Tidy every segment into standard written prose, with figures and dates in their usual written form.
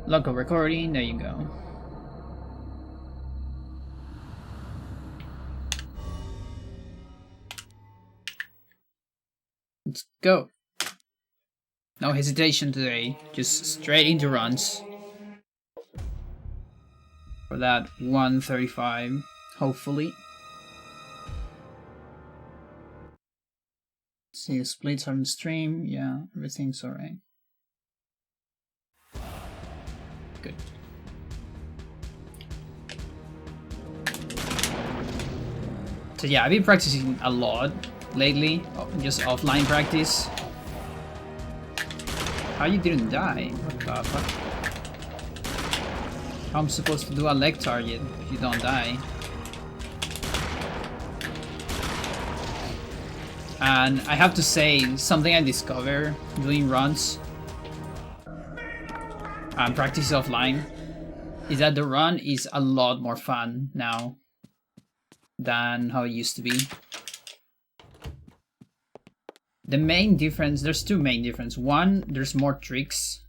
Local recording, there you go. Let's go. No hesitation today, just straight into runs. For that 135, hopefully. See, splits on the stream, yeah, everything's alright. Good. So yeah, I've been practicing a lot lately, just offline practice. How you didn't die? What the fuck? How I'm supposed to do a leg target if you don't die? And I have to say, something I discovered doing runs and practice offline is that the run is a lot more fun now than how it used to be. The main difference, there's two main differences. One, there's more tricks,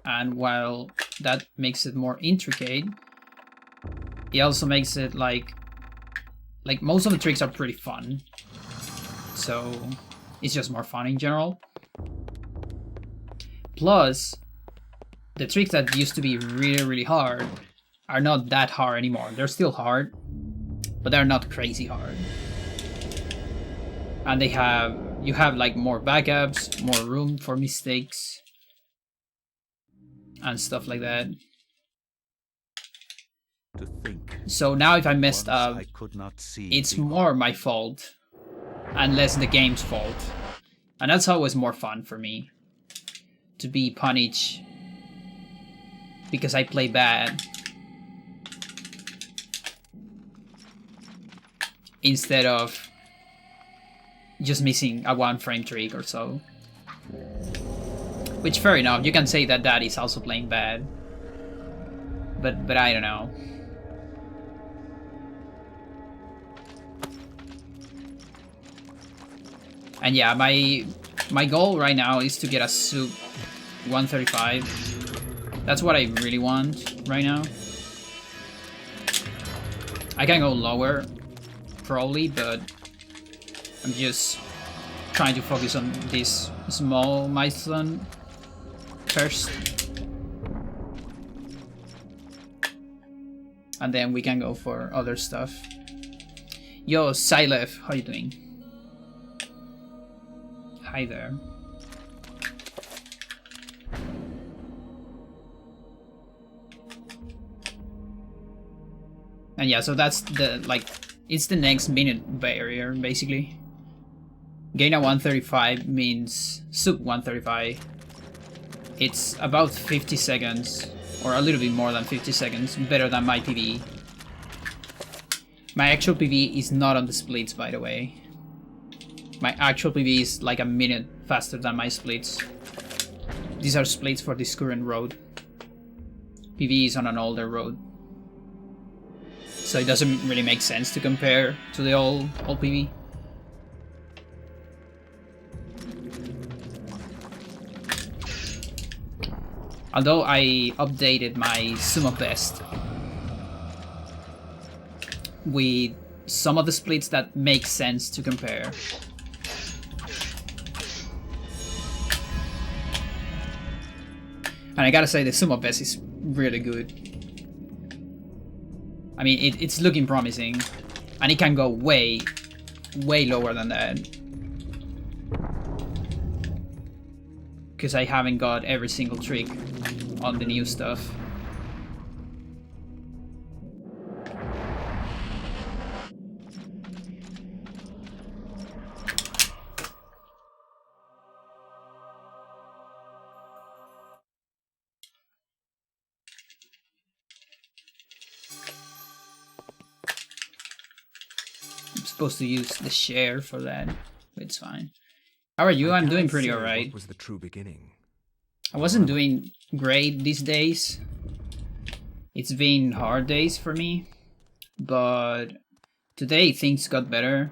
and while that makes it more intricate, it also makes it like most of the tricks are pretty fun. So it's just more fun in general. Plus, the tricks that used to be really, really hard are not that hard anymore. They're still hard, but they're not crazy hard. And you have like more backups, more room for mistakes, and stuff like that. To think. So now if I messed up, I could not see it's more my fault and less the game's fault. And that's always more fun for me, to be punished because I play bad, instead of just missing a 1-frame trick or so. Which, fair enough, you can say that that is also playing bad. But I don't know. And yeah, my goal right now is to get a sub 135. That's what I really want right now. I can go lower, probably, but I'm just trying to focus on this small milestone first. And then we can go for other stuff. Yo, Silef, how you doing? Hi there. And yeah, so that's the, like, it's the next minute barrier, basically. Gain a 135 means sub 135. It's about 50 seconds, or a little bit more than 50 seconds, better than my PB. My actual PB is not on the splits, by the way. My actual PB is like a minute faster than my splits. These are splits for this current road. PB is on an older road. So it doesn't really make sense to compare to the old PB. Although I updated my Sumo Best with some of the splits that make sense to compare. And I gotta say, the Sumo Best is really good. I mean, it's looking promising, and it can go way lower than that. Because I haven't got every single trick on the new stuff. I'm supposed to use the share for that, but it's fine. How are you? I'm doing pretty alright. What was the true beginning? I wasn't doing great these days. It's been hard days for me, but today things got better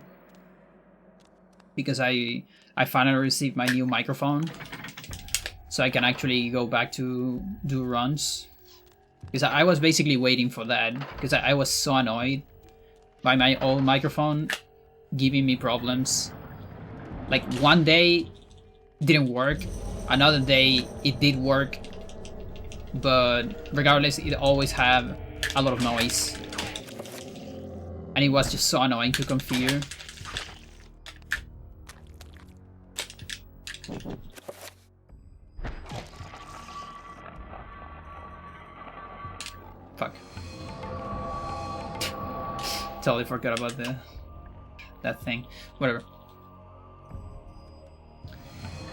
because I finally received my new microphone, so I can actually go back to do runs. Because I was basically waiting for that, because I was so annoyed by my old microphone giving me problems. Like one day it didn't work, another day it did work, but regardless it always had a lot of noise. And it was just so annoying to configure. Fuck. Totally forgot about that thing. Whatever.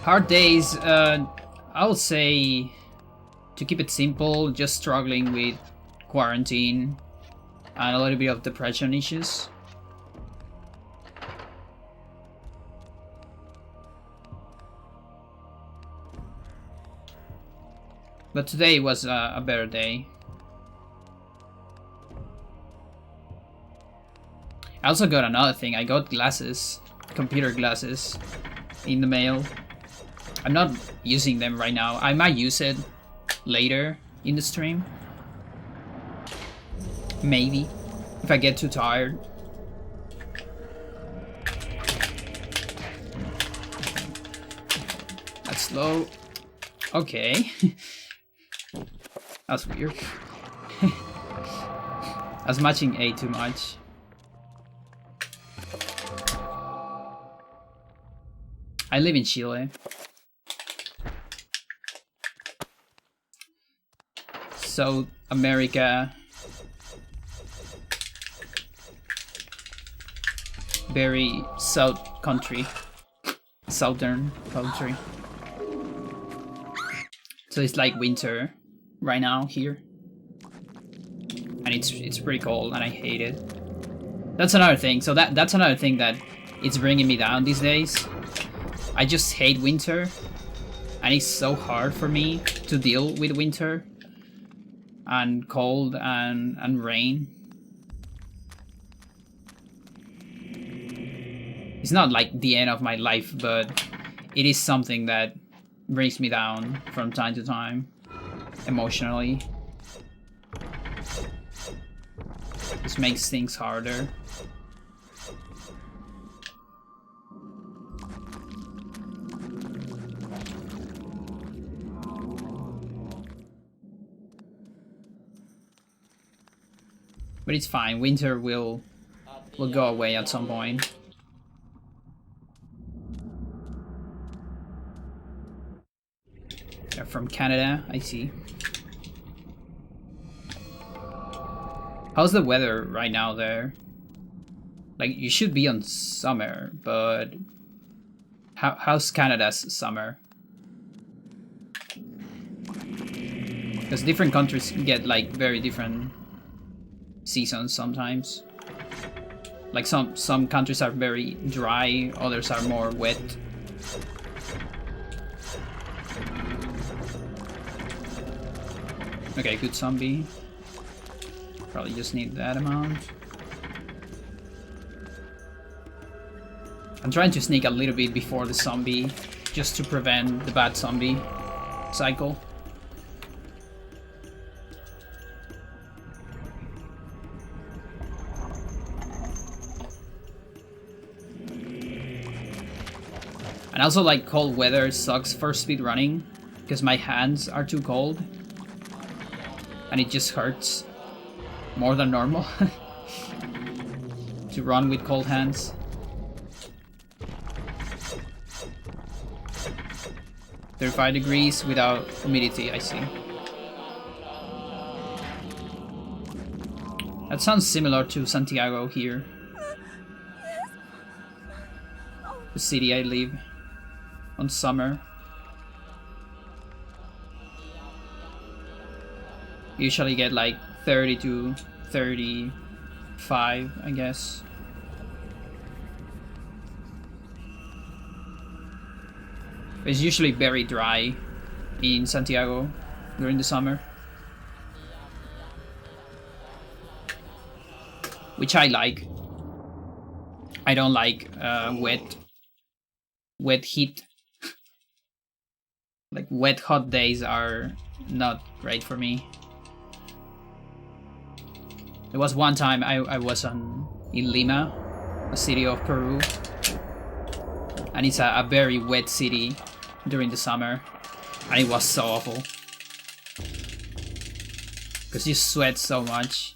Hard days, I would say, to keep it simple, just struggling with quarantine and a little bit of depression issues. But today was a better day. I also got another thing. I got glasses, computer glasses, in the mail. I'm not using them right now. I might use it later in the stream. Maybe. If I get too tired. That's slow. Okay. That's weird. I was matching A too much. I live in Chile. South America. Very south country. Southern country. So it's like winter right now here. And it's pretty cold and I hate it. That's another thing. So that's another thing that it's bringing me down these days. I just hate winter. And it's so hard for me to deal with winter. And cold and rain. It's not like the end of my life, but it is something that brings me down from time to time, emotionally. This makes things harder. But it's fine, winter will go away at some point. They're from Canada, I see. How's the weather right now there? Like, you should be on summer, but how's Canada's summer? Because different countries get like very different seasons sometimes. Like some countries are very dry, others are more wet. Okay, good zombie. Probably just need that amount. I'm trying to sneak a little bit before the zombie, just to prevent the bad zombie cycle. And also, like, cold weather sucks for speedrunning, because my hands are too cold. And it just hurts more than normal to run with cold hands. "35 degrees without humidity," I see. That sounds similar to Santiago here. The city I live on summer. Usually get like 30 to 35, I guess. It's usually very dry in Santiago during the summer, which I like. I don't like wet heat. Like wet hot days are not great for me. There was one time I was in Lima, a city of Peru, and it's a very wet city during the summer, and it was so awful because you sweat so much.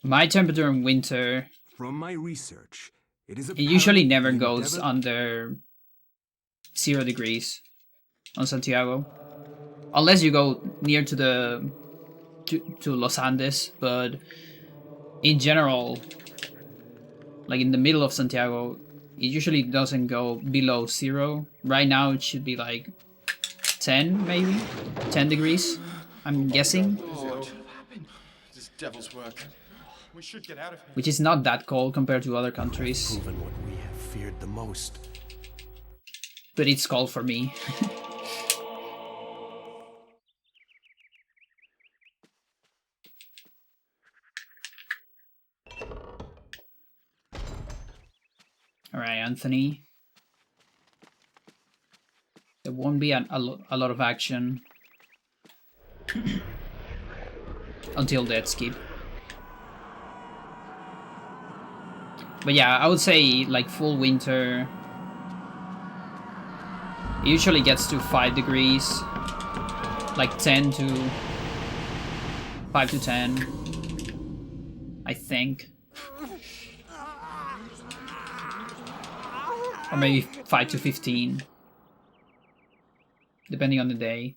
My temperature in winter, From my research, it usually never goes under 0 degrees on Santiago, unless you go near to the to Los Andes. But in general, like in the middle of Santiago, it usually doesn't go below 0. Right now it should be like 10, maybe 10 degrees, I'm guessing. Lord, this devil's work. We should get out of here. Which is not that cold compared to other countries. proven what we have feared the most. But it's cold for me. Alright, Anthony. There won't be a lot of action until death skip. But yeah, I would say like full winter, it usually gets to 5 degrees, like 5 to 10, I think. Or maybe 5 to 15, depending on the day.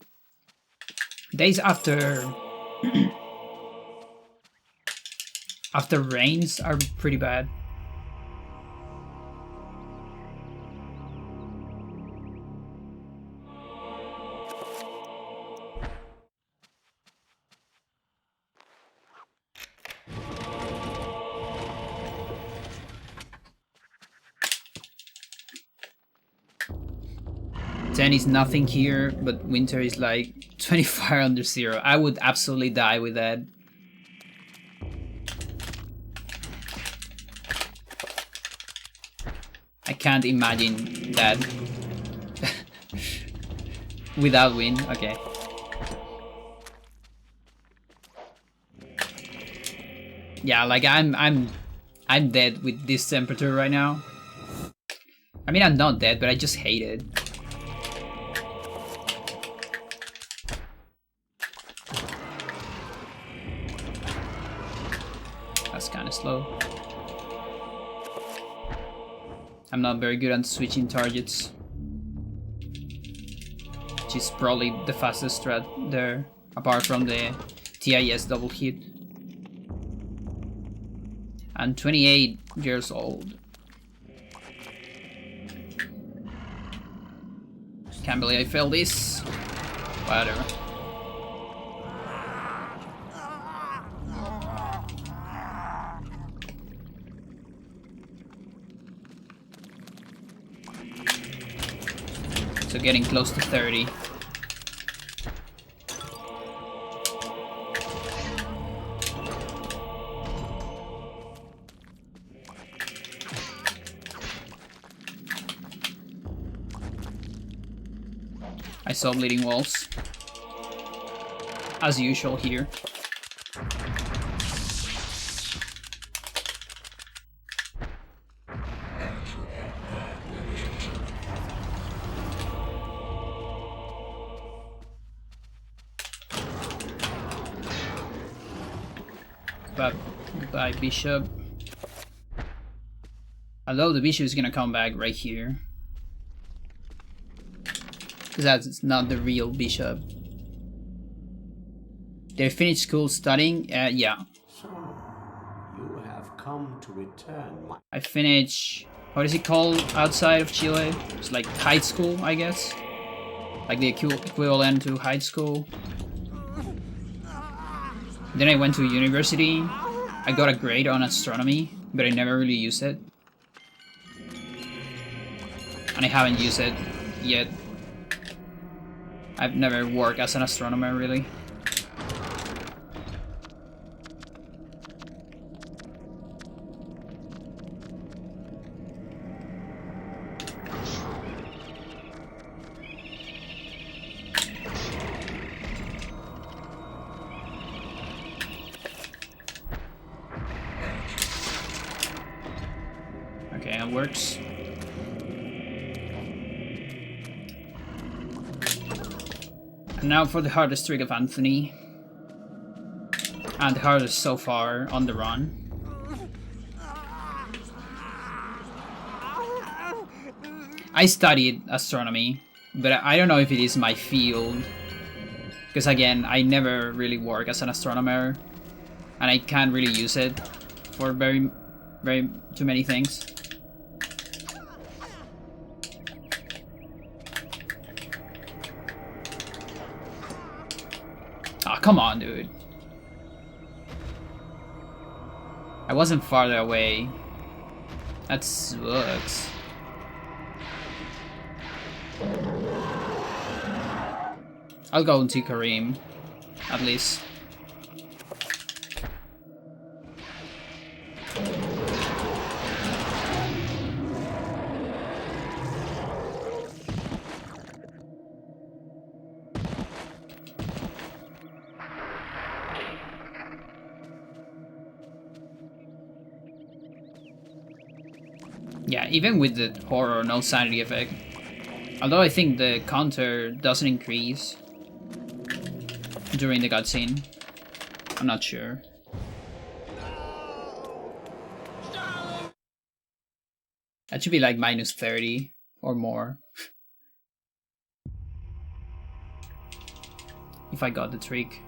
Days after after rains are pretty bad. Is nothing here, but winter is like 25 under 0. I would absolutely die with that. I can't imagine that without wind. Okay. Yeah, like I'm dead with this temperature right now. I mean, I'm not dead, but I just hate it. Slow. I'm not very good at switching targets, which is probably the fastest strat there, apart from the TIS double hit. I'm 28 years old. Can't believe I failed this. Whatever. So getting close to 30. I saw bleeding walls, as usual here. Goodbye, Bishop. Although the Bishop is gonna come back right here, because that's not the real Bishop. They finished school studying? Yeah. So, you have come to return. I finished, what is it called outside of Chile? It's like high school, I guess. Like the equivalent to high school. Then I went to university. I got a grade on astronomy, but I never really used it. And I haven't used it yet. I've never worked as an astronomer, really. that works. And now for the hardest trick of Anthony. And the hardest so far on the run. I studied astronomy, but I don't know if it is my field. Because again, I never really work as an astronomer. And I can't really use it for very too many things. Ah, come on, dude. I wasn't farther away. That sucks. I'll go into Kareem, at least. Yeah, even with the horror, no sanity effect. Although I think the counter doesn't increase during the cutscene. I'm not sure. That should be like minus 30 or more. If I got the trick.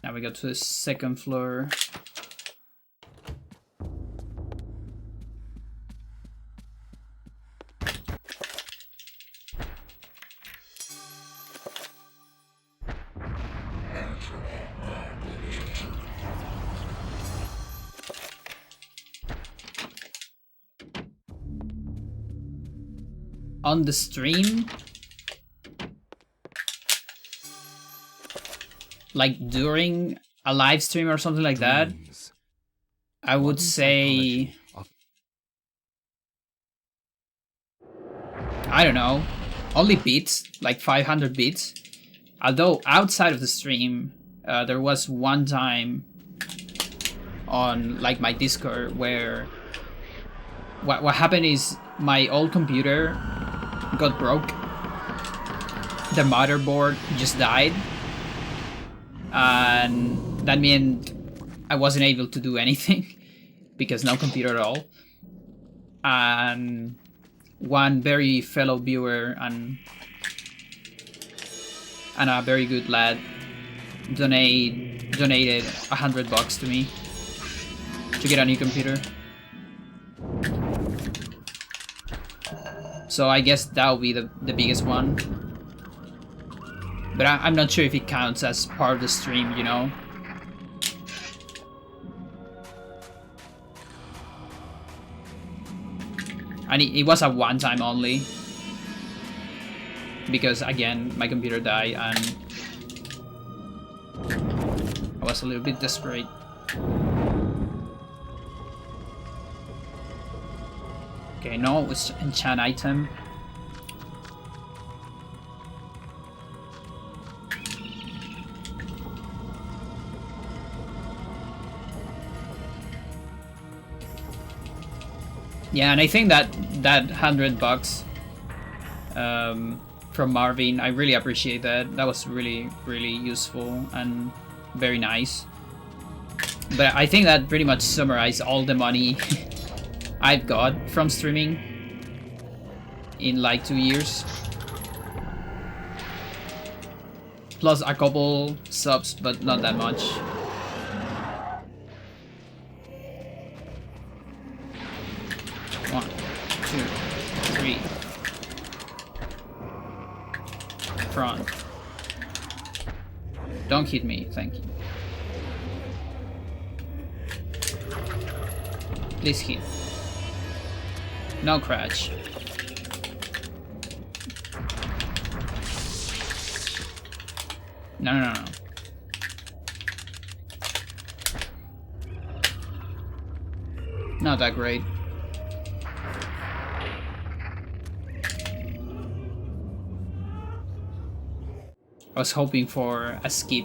Now we go to the second floor. On the stream, like during a live stream or something like that, I would say, I don't know, only bits, like 500 bits. Although outside of the stream, there was one time on like my Discord where what happened is my old computer got broke. The motherboard just died. And that meant I wasn't able to do anything because no computer at all. And one very fellow viewer and a very good lad donated $100 to me to get a new computer. So I guess that'll be the biggest one. But I'm not sure if it counts as part of the stream, you know? And it was a one-time only. Because, again, my computer died and I was a little bit desperate. Okay, no, it's enchant item. Yeah, and I think that $100 from Marvin, I really appreciate that. That was really, really useful and very nice. But I think that pretty much summarized all the money I've got from streaming in like 2 years. Plus a couple subs, but not that much. One, two, three. Front. Don't hit me, thank you. Please hit. No crash. No. Not that great. I was hoping for a skip.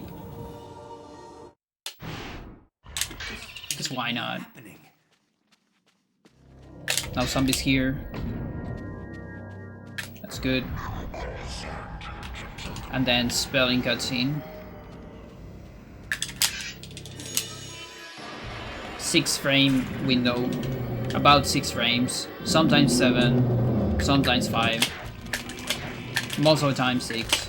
Because why not? Now zombies here. That's good. And then spelling cutscene. 6-frame window. About 6 frames. Sometimes 7. Sometimes 5. Most of the time 6.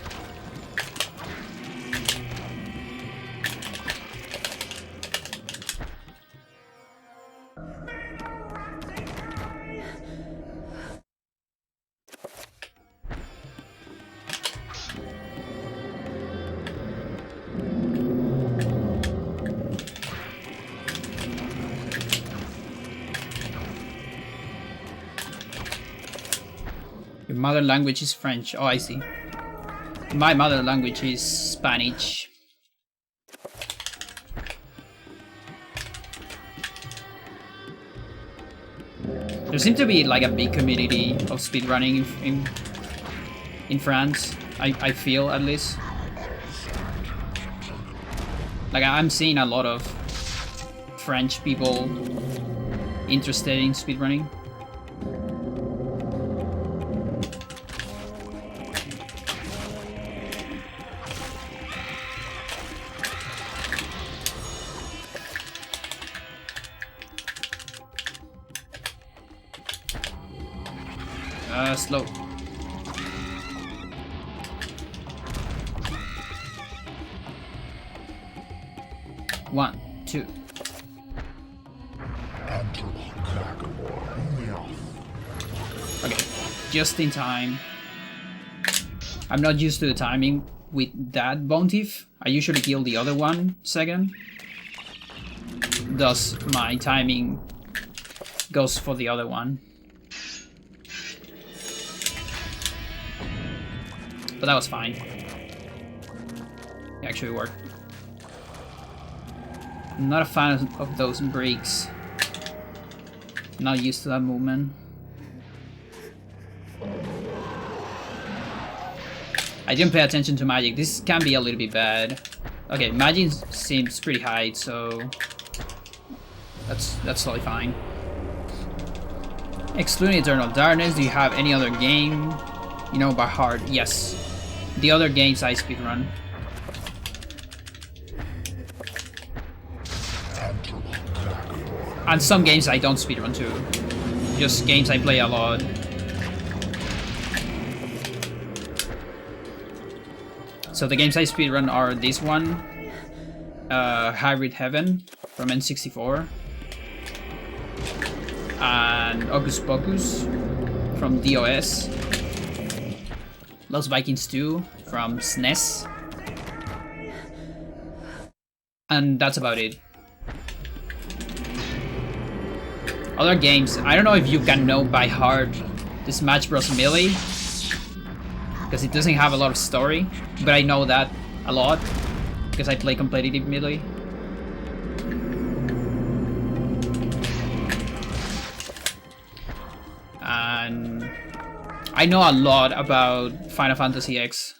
Your mother language is French. Oh, I see. My mother language is Spanish. There seems to be like a big community of speedrunning in France. I feel, at least. Like, I'm seeing a lot of French people interested in speedrunning. Slow. One, two. Okay, just in time. I'm not used to the timing with that bone thief. I usually kill the other one second. Thus, my timing goes for the other one. But that was fine. It actually worked. I'm not a fan of those breaks. Not used to that movement. I didn't pay attention to magic. This can be a little bit bad. Okay, magic seems pretty high, so that's totally fine. Excluding Eternal Darkness, do you have any other game you know by heart? Yes. The other games I speedrun. And some games I don't speedrun too. Just games I play a lot. So the games I speedrun are this one, Hybrid Heaven from N64, and Hocus Pocus from DOS. Lost Vikings 2 from SNES. And that's about it. Other games, I don't know if you can know by heart the Smash Bros. Melee, because it doesn't have a lot of story, but I know that a lot, because I play competitive Melee. And I know a lot about Final Fantasy X.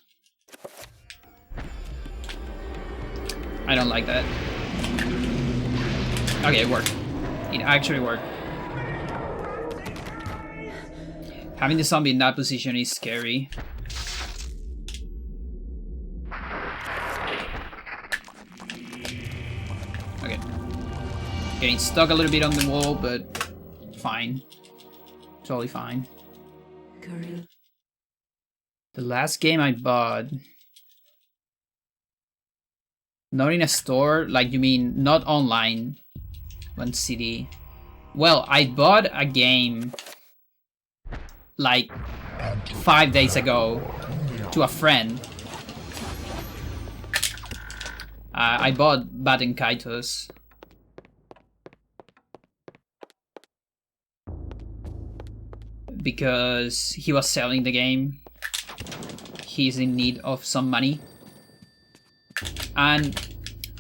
I don't like that. Okay, it worked. It actually worked. Having the zombie in that position is scary. Okay. Getting stuck a little bit on the wall, but fine. Totally fine. The last game I bought. Not in a store, like you mean not online. One CD. Well, I bought a game like 5 days ago to a friend. I bought Batten Kaitos. Because he was selling the game. He's in need of some money. And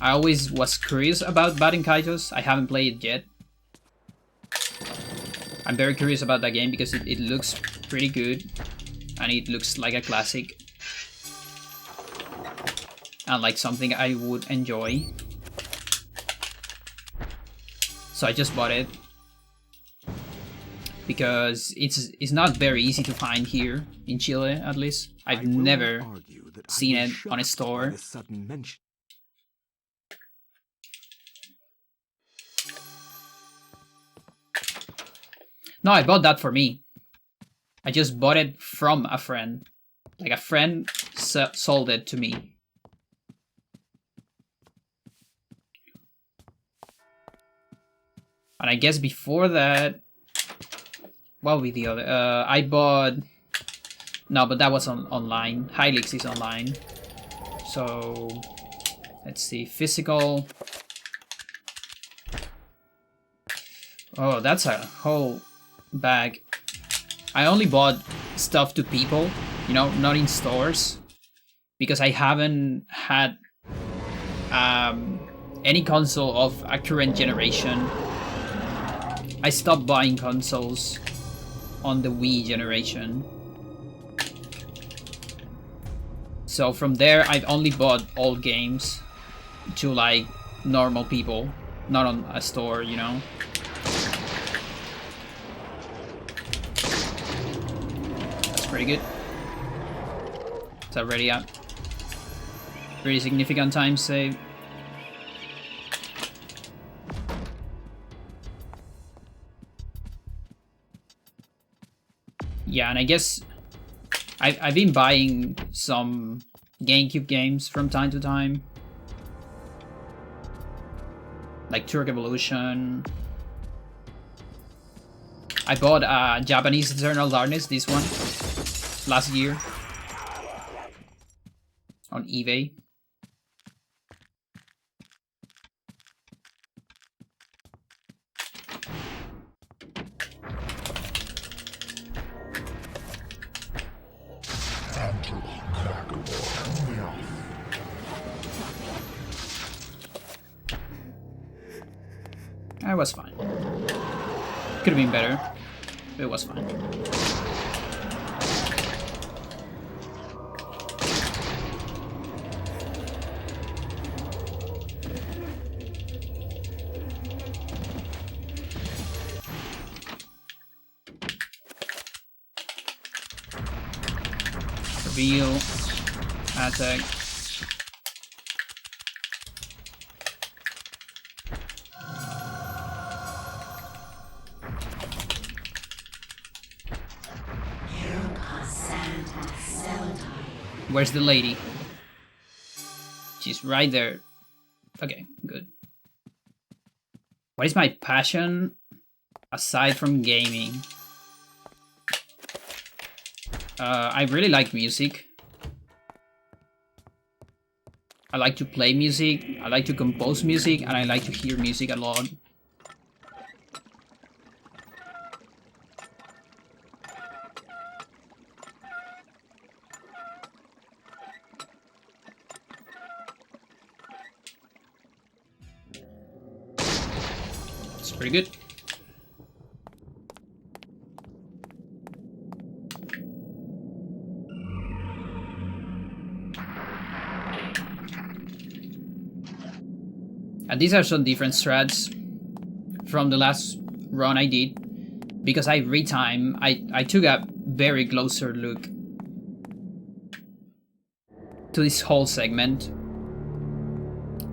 I always was curious about Batten Kaitos. I haven't played it yet. I'm very curious about that game because it looks pretty good. And it looks like a classic. and like something I would enjoy. So I just bought it because it's not very easy to find here in Chile, at least. I've never seen it on a store. No, I bought that for me. I just bought it from a friend. Like a friend sold it to me. And I guess before that, what would be the other? I bought... No, but that was online. Hilix is online. So, let's see. Physical. Oh, that's a whole bag. I only bought stuff to people, you know, not in stores. Because I haven't had any console of a current generation. I stopped buying consoles on the Wii generation. So from there, I've only bought old games to like normal people, not on a store, you know. That's pretty good. It's already a pretty significant time save. Yeah, and I guess I've been buying some GameCube games from time to time. Like Turk Evolution. I bought Japanese Eternal Darkness, this one, last year. On eBay. It was fine. Could have been better. But it was fine. Reveal. Attack. Where's the lady? She's right there. Okay, good. What is my passion aside from gaming? I really like music. I like to play music, I like to compose music, and I like to hear music a lot. It's pretty good. And these are some different strats from the last run I did, because I retime. I took a very closer look to this whole segment,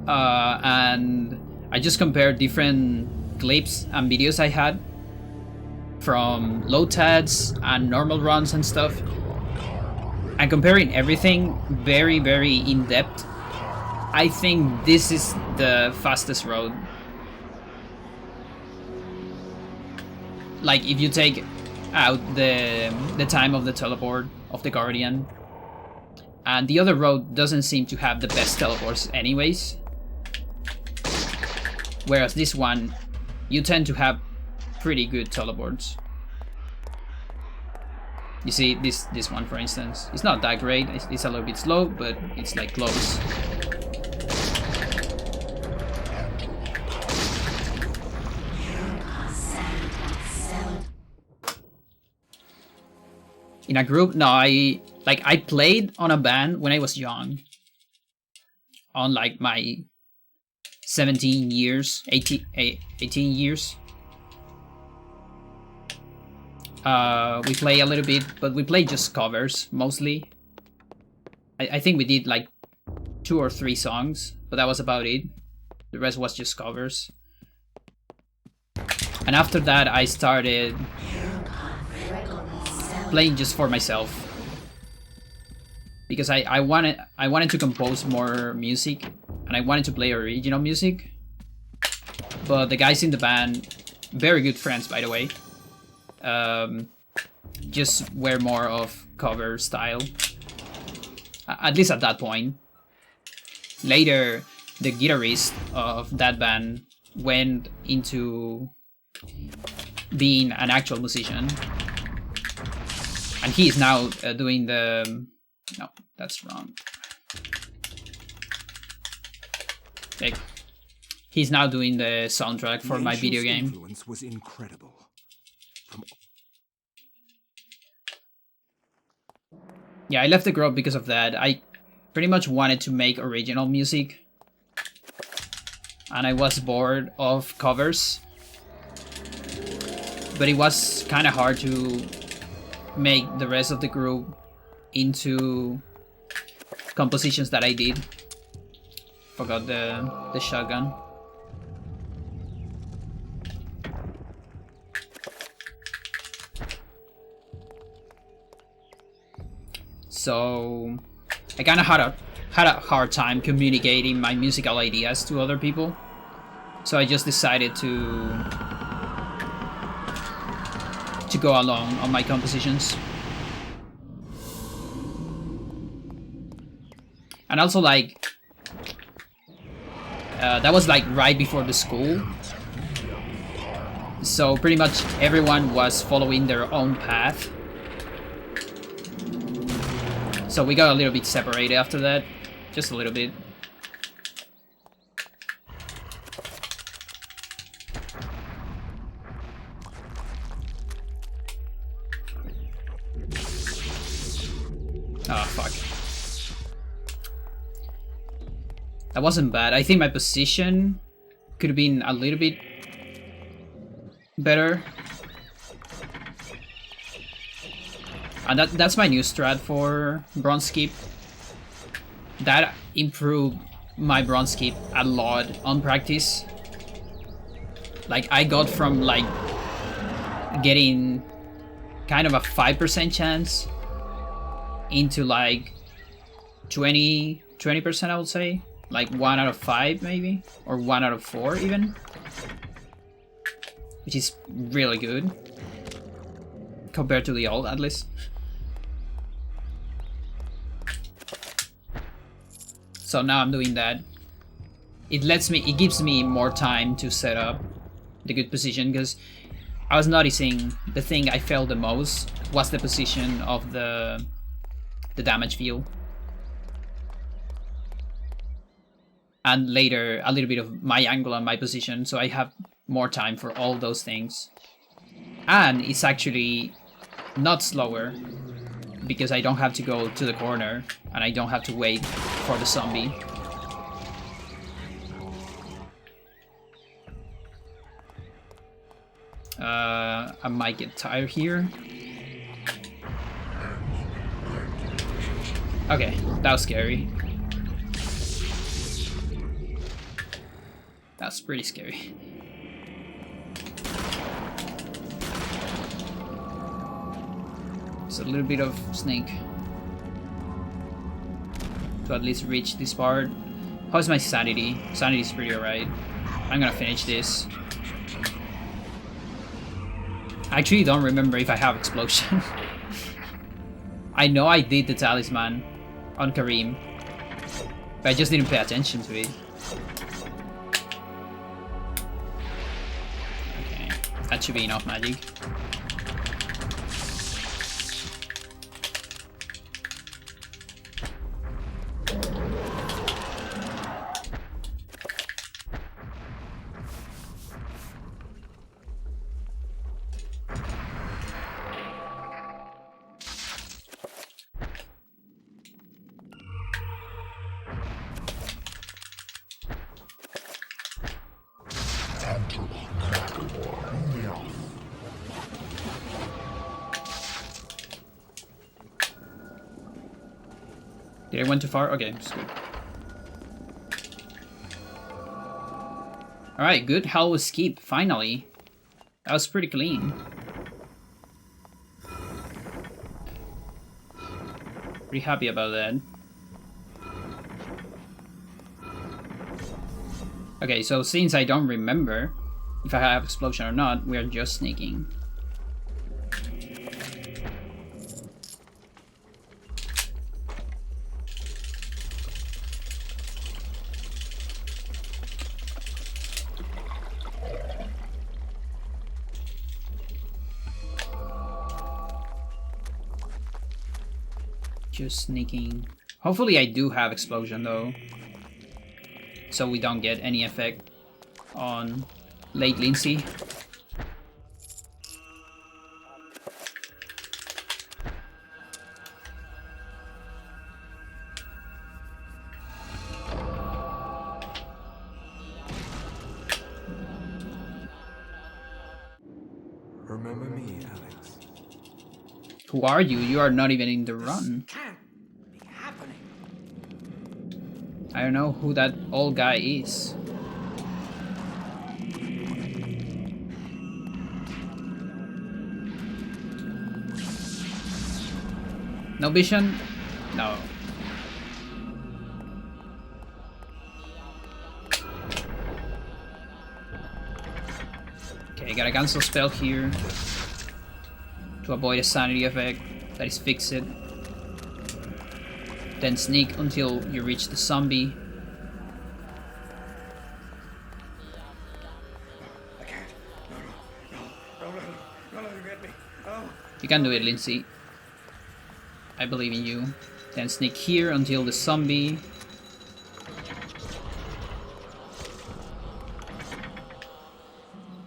and I just compared different clips and videos I had from low TADs and normal runs and stuff, and comparing everything very, very in depth. I think this is the fastest road. Like, if you take out the time of the teleport of the Guardian. And the other road doesn't seem to have the best teleports anyways. Whereas this one, you tend to have pretty good teleports. You see, this one, for instance, it's not that great. It's a little bit slow, but it's like close. In a group? No, I played on a band when I was young. on like my 17 years, 18 years. We play a little bit, but we play just covers mostly. I think we did like 2 or 3 songs, but that was about it. The rest was just covers. And after that, I started playing just for myself, because I wanted to compose more music, and I wanted to play original music. But the guys in the band, very good friends by the way, just were more of cover style. At least at that point. Later, the guitarist of that band went into being an actual musician. And he is now doing the... No, that's wrong. Like, he's now doing the soundtrack for my video game. Influence was incredible. Yeah, I left the group because of that. I pretty much wanted to make original music, and I was bored of covers. But it was kind of hard to make the rest of the group into compositions that I did. Forgot the shotgun. So I kind of had a hard time communicating my musical ideas to other people. So I just decided to go along on my compositions. And also, like, that was like right before the school, so pretty much everyone was following their own path. So we got a little bit separated after that, just a little bit. Oh, fuck. That wasn't bad. I think my position could have been a little bit better. And that's my new strat for bronze skip. That improved my bronze skip a lot on practice. Like, I got from like getting kind of a 5% chance into like 20% I would say. Like 1 out of 5 maybe, or 1 out of 4 even, which is really good compared to the old, at least. So now I'm doing that. It gives me more time to set up the good position, because I was noticing the thing I felt the most was the position of the damage field. And later, a little bit of my angle and my position, so I have more time for all those things. And it's actually not slower, because I don't have to go to the corner, and I don't have to wait for the zombie. I might get tired here. Okay, that was scary. That's pretty scary. It's a little bit of snake to at least reach this part. How's my sanity? Sanity is pretty alright. I'm gonna finish this. I actually don't remember if I have explosion. I know I did the talisman on Kareem, but I just didn't pay attention to it. Okay, that should be enough magic. Did I went too far? Okay, it's good. Alright, good hell escape, finally. That was pretty clean. Pretty happy about that. Okay, so since I don't remember if I have explosion or not, we are just sneaking. Just sneaking. Hopefully I do have explosion though, so we don't get any effect on late Lindsay. Remember me, Alex. Who are you? You are not even in the run. Can't be happening. I don't know who that old guy is. No vision? No. Okay, gotta cancel spell here to avoid a sanity effect. That is fixed. Then sneak until you reach the zombie. I can't. No, you get me. No. You can do it, Lindsay. I believe in you. Then sneak here until the zombie.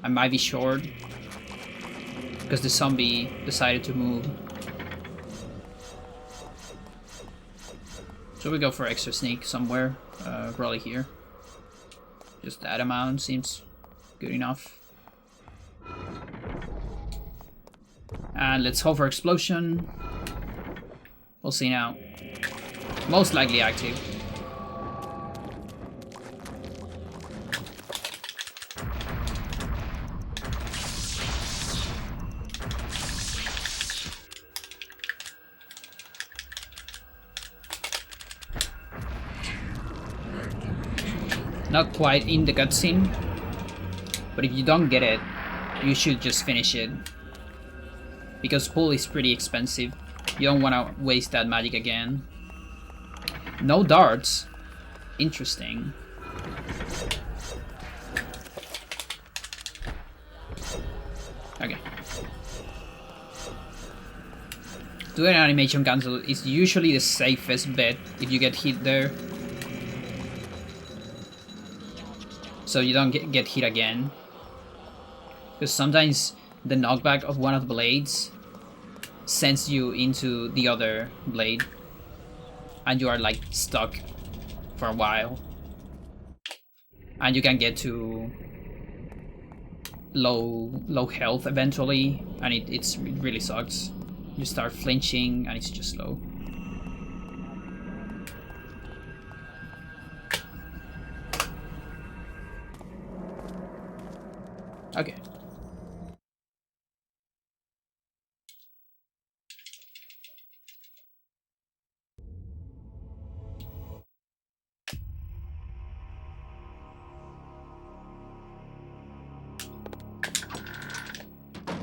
I might be short because the zombie decided to move. So we go for extra sneak somewhere, probably here. Just that amount seems good enough. And let's hope for explosion. We'll see now. Most likely active. Not quite in the cutscene, but if you don't get it, you should just finish it. Because pool is pretty expensive. You don't want to waste that magic again. No darts. Interesting. Okay. Doing an animation cancel is usually the safest bet if you get hit there. So you don't get hit again. Because sometimes the knockback of one of the blades sends you into the other blade. And you are like stuck for a while. And you can get to low health eventually. And it really sucks. You start flinching and it's just slow. Okay.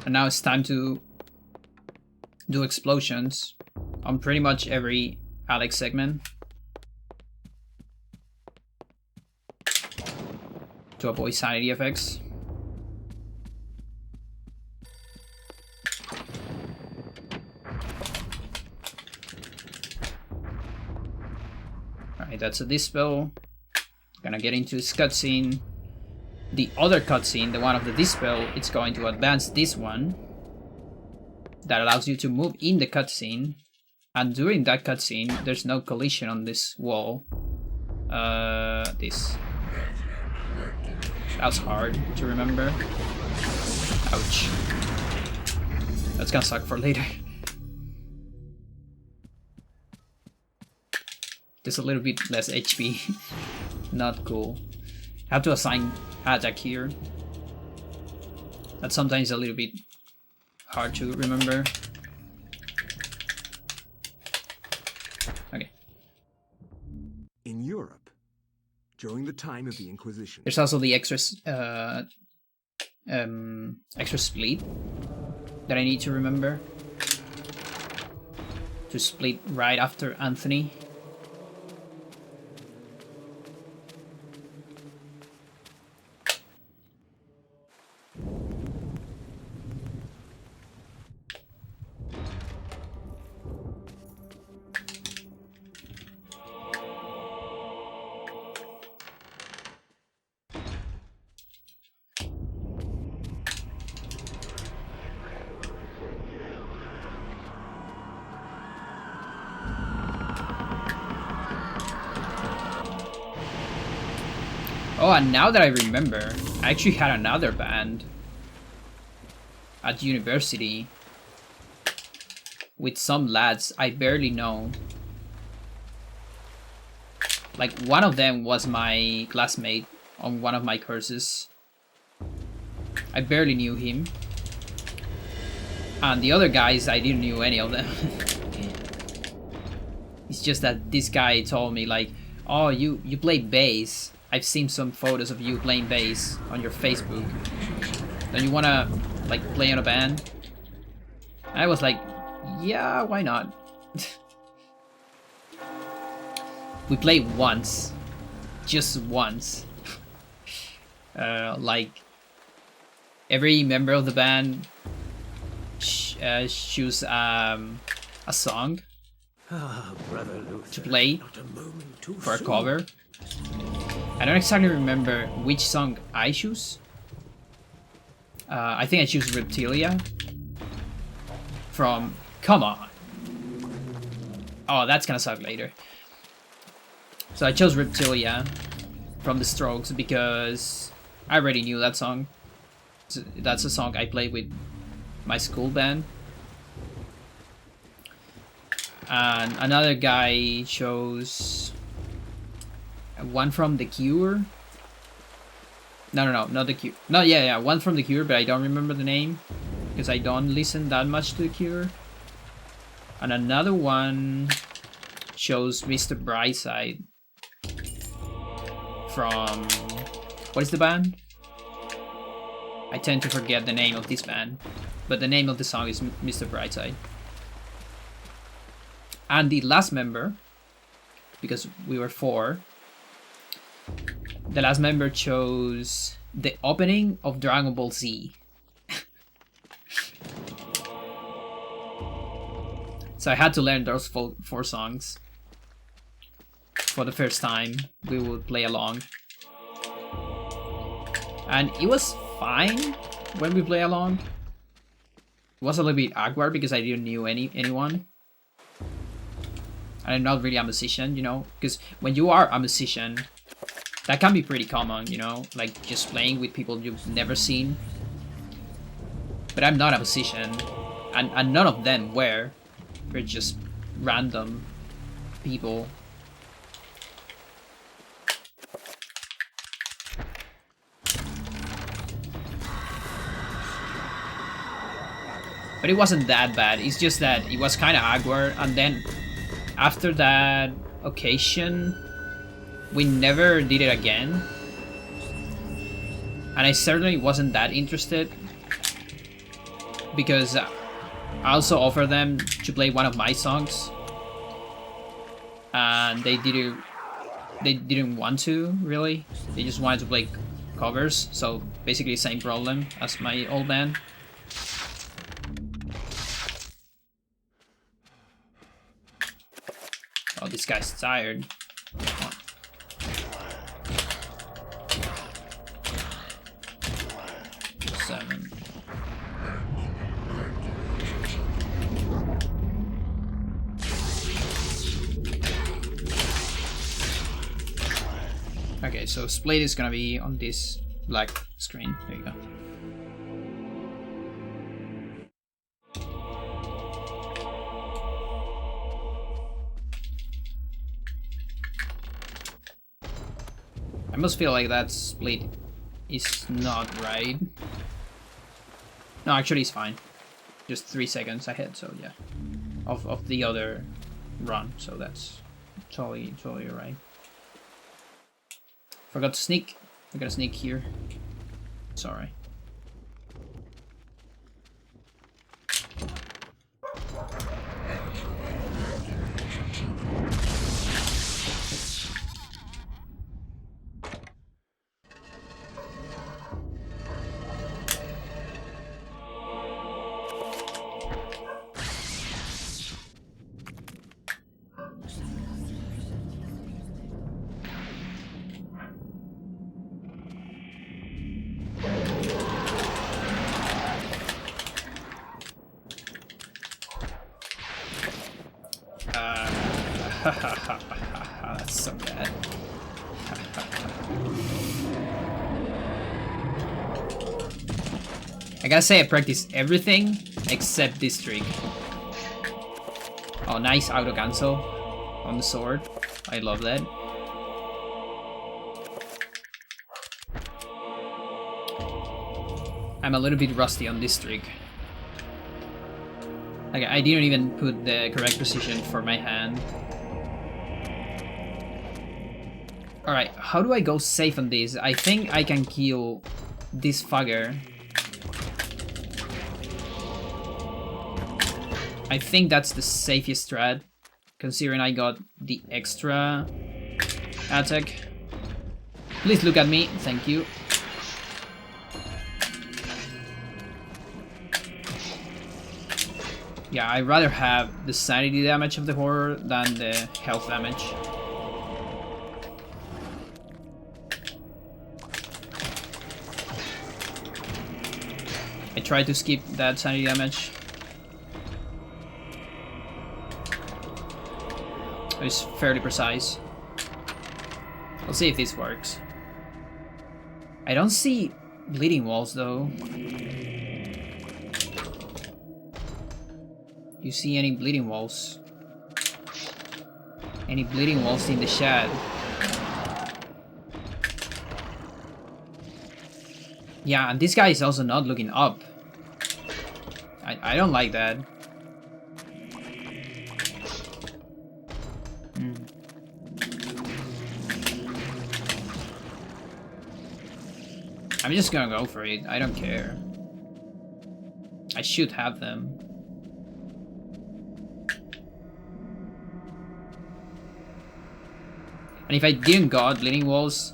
And now it's time to do explosions on pretty much every Alex segment to avoid sanity effects. Alright, that's a dispel. Gonna get into this cutscene. The other cutscene, the one of the dispel, it's going to advance this one. That allows you to move in the cutscene. And during that cutscene, there's no collision on this wall. This. That was hard to remember. Ouch. That's gonna suck for later. Just a little bit less HP. Not cool. Have to assign attack here. That's sometimes a little bit hard to remember. Okay. In Europe, during the time of the Inquisition, There's also the extra split that I need to remember. To split right after Anthony. Oh, and now that I remember, I actually had another band at university with some lads I barely know. Like, one of them was my classmate on one of my courses. I barely knew him. And the other guys, I didn't knew any of them. It's just that this guy told me, like, oh, you play bass. I've seen some photos of you playing bass on your Facebook. Don't you wanna, like, play in a band? And I was like, yeah, why not? We played once. Just once. Like, every member of the band choose a song to play for a cover. I don't exactly remember which song I choose. I think I choose Reptilia from Come On. Oh, that's gonna suck later. So I chose Reptilia from The Strokes because I already knew that song. So that's a song I played with my school band. And another guy chose one from The Cure. No, not The Cure. No, yeah, one from The Cure, but I don't remember the name because I don't listen that much to The Cure. And another one chose Mr. Brightside from... What is the band? I tend to forget the name of this band, but the name of the song is Mr. Brightside. And the last member, because we were 4, the last member chose the opening of Dragon Ball Z. So I had to learn those 4 songs. For the first time, we would play along. And it was fine when we play along. It was a little bit awkward because I didn't know anyone. And I'm not really a musician, you know, because when you are a musician, that can be pretty common, you know, like just playing with people you've never seen. But I'm not a musician, and none of them were. We're just random people. But it wasn't that bad, it's just that it was kind of awkward, and then after that occasion, we never did it again. And I certainly wasn't that interested, because I also offered them to play one of my songs, and they didn't want to, really. They just wanted to play covers, so basically the same problem as my old band. Oh, this guy's tired. Come on. Seven. Okay, so split is gonna be on this black screen. There you go. I must feel like that split is not right. No, actually it's fine. Just 3 seconds ahead, so yeah. Of the other run, so that's totally right. Forgot to sneak. I gotta sneak here. Sorry. That's so bad. I gotta say I practice everything except this trick. Oh, nice auto cancel on the sword. I love that. I'm a little bit rusty on this trick. Like, I didn't even put the correct position for my hand. Alright, how do I go safe on this? I think I can kill this fugger. I think that's the safest strat, considering I got the extra attack. Please look at me, thank you. Yeah, I'd rather have the sanity damage of the horror than the health damage. I tried to skip that sanity damage. It's fairly precise. Let's see if this works. I don't see bleeding walls though. You see any bleeding walls? Any bleeding walls in the chat? Yeah, and this guy is also not looking up. I don't like that. I'm just gonna go for it. I don't care. I should have them. And if I didn't got bleeding walls,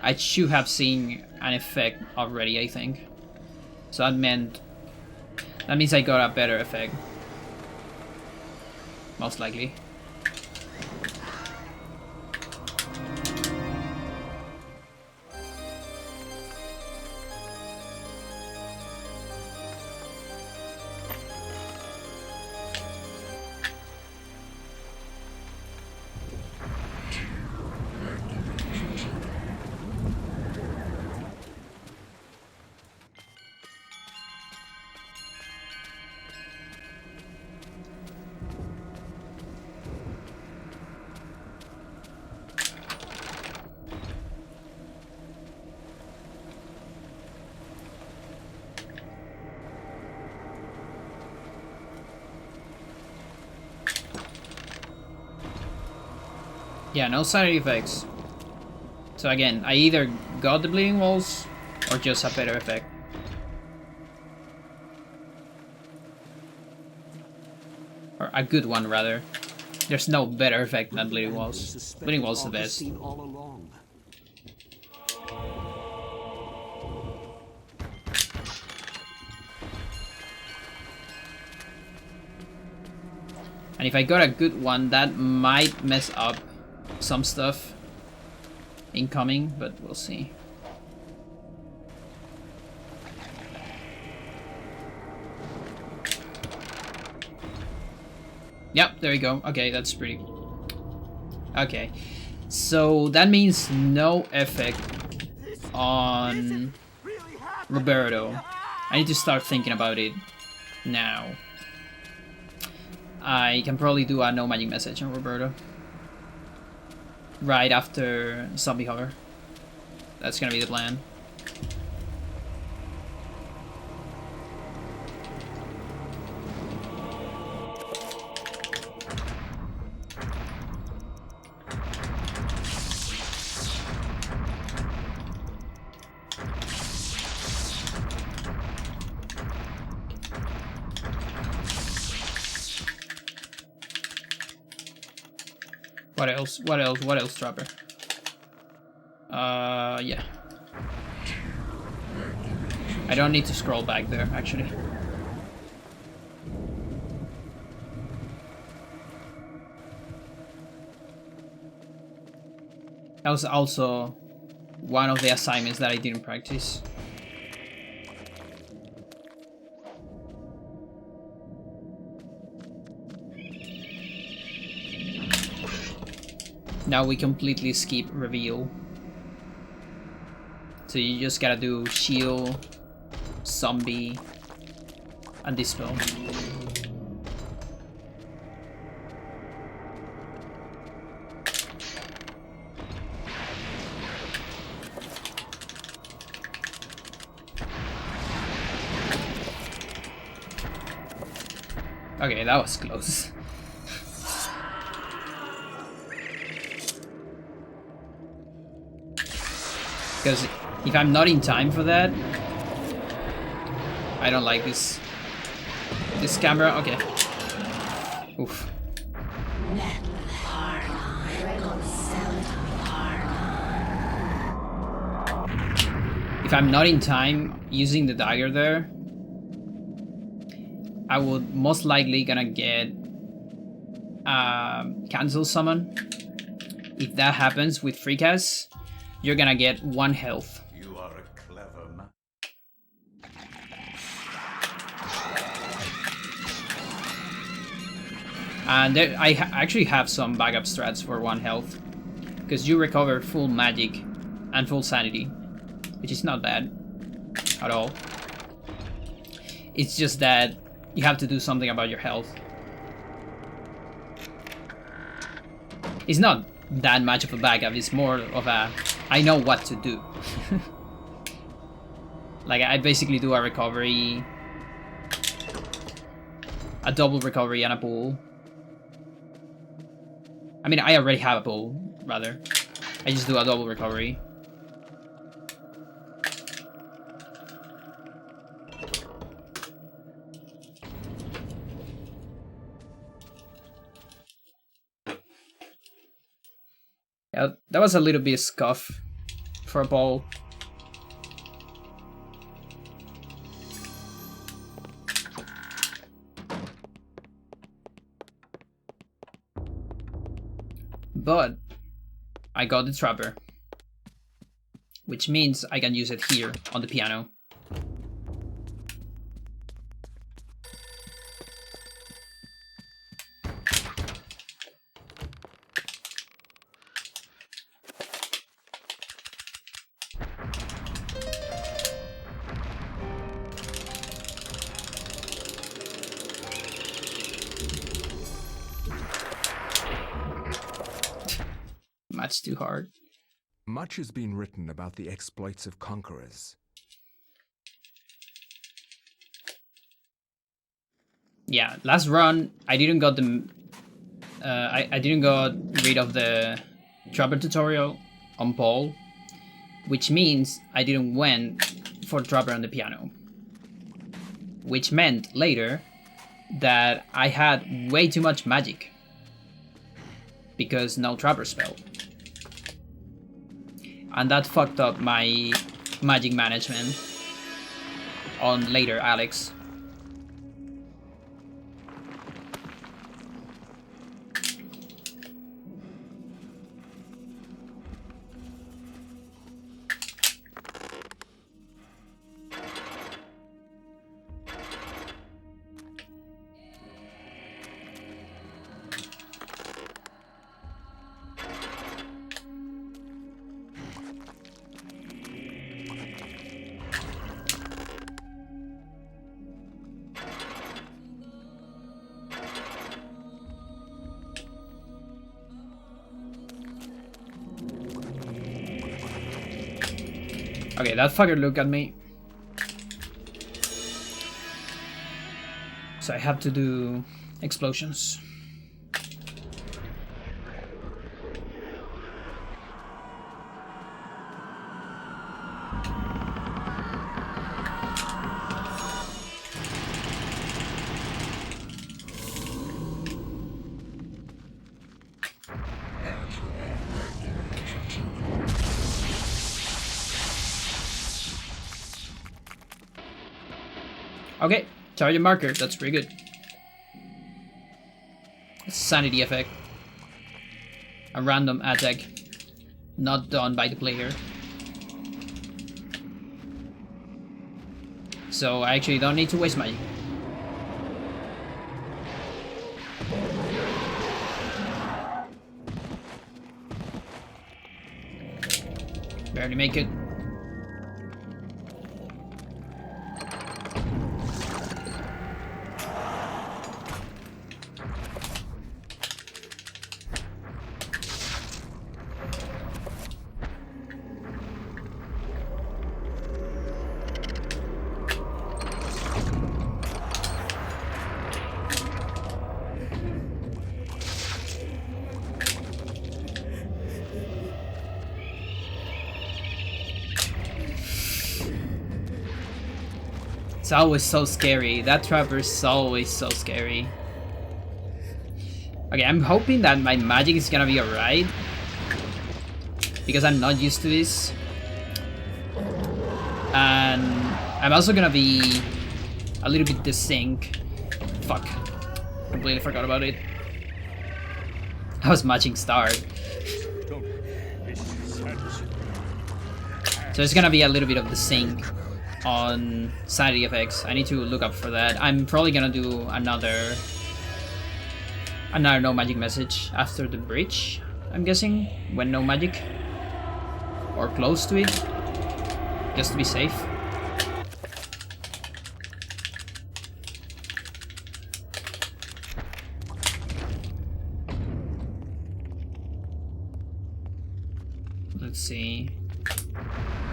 I should have seen an effect already, I think. So that means I got a better effect. Most likely. Yeah, no side effects. So again, I either got the bleeding walls or just a better effect. Or a good one, rather. There's no better effect than bleeding walls. Bleeding walls is the best. And if I got a good one, that might mess up some stuff incoming, but we'll see. Yep, there we go. Okay, that's pretty... Okay. So that means no effect on Roberto. I need to start thinking about it now. I can probably do a no magic message on Roberto right after Zombie Hover. That's gonna be the plan. What else? What else? What else, Trapper? Yeah. I don't need to scroll back there, actually. That was also one of the assignments that I didn't practice. Now we completely skip reveal. So you just gotta do shield, zombie, and dispel. Okay, that was close. Because if I'm not in time for that, I don't like this camera. Okay. Oof. If I'm not in time using the dagger there, I would most likely gonna get cancel summon. If that happens with free cast, you're gonna get 1 health. You are a clever man. And there, I actually have some backup strats for 1 health, because you recover full magic and full sanity, which is not bad at all. It's just that you have to do something about your health. It's not that much of a backup, it's more of a I know what to do. Like, I basically do a recovery, a double recovery and a pull. I mean, I already have a pull, rather. I just do a double recovery. Yeah, that was a little bit scuff for a ball. But I got the trapper, which means I can use it here on the piano. Much too hard. Much has been written about the exploits of conquerors. Yeah, last run I didn't got the I didn't got rid of the trapper tutorial on Paul, which means I didn't went for trapper on the piano, which meant later that I had way too much magic because no trapper spell, and that fucked up my magic management on later Alex. Okay, that fucker looked at me. So I have to do explosions. Okay, target marker, that's pretty good. Sanity effect. A random attack not done by the player. So I actually don't need to waste magic. Barely make it. It's always so scary. That trapper is always so scary. Okay, I'm hoping that my magic is gonna be alright. Because I'm not used to this. And I'm also gonna be a little bit desync. Fuck. Completely forgot about it. I was matching star. So it's gonna be a little bit of desync on sanity effects. I need to look up for that. I'm probably gonna do another no magic message after the bridge, I'm guessing, when no magic, or close to it, just to be safe. Let's see.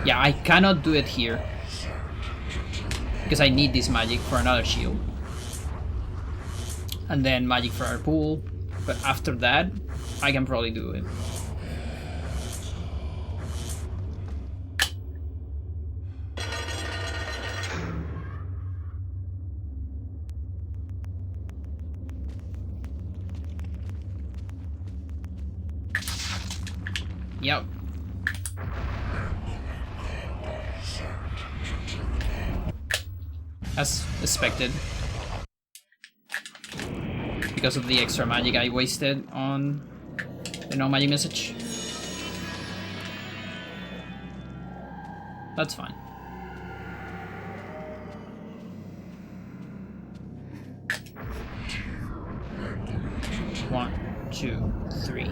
Yeah, I cannot do it here because I need this magic for another shield. And then magic for our pool. But after that, I can probably do it. Yep. As expected. Because of the extra magic I wasted on the no magic message. That's fine. One, two, three.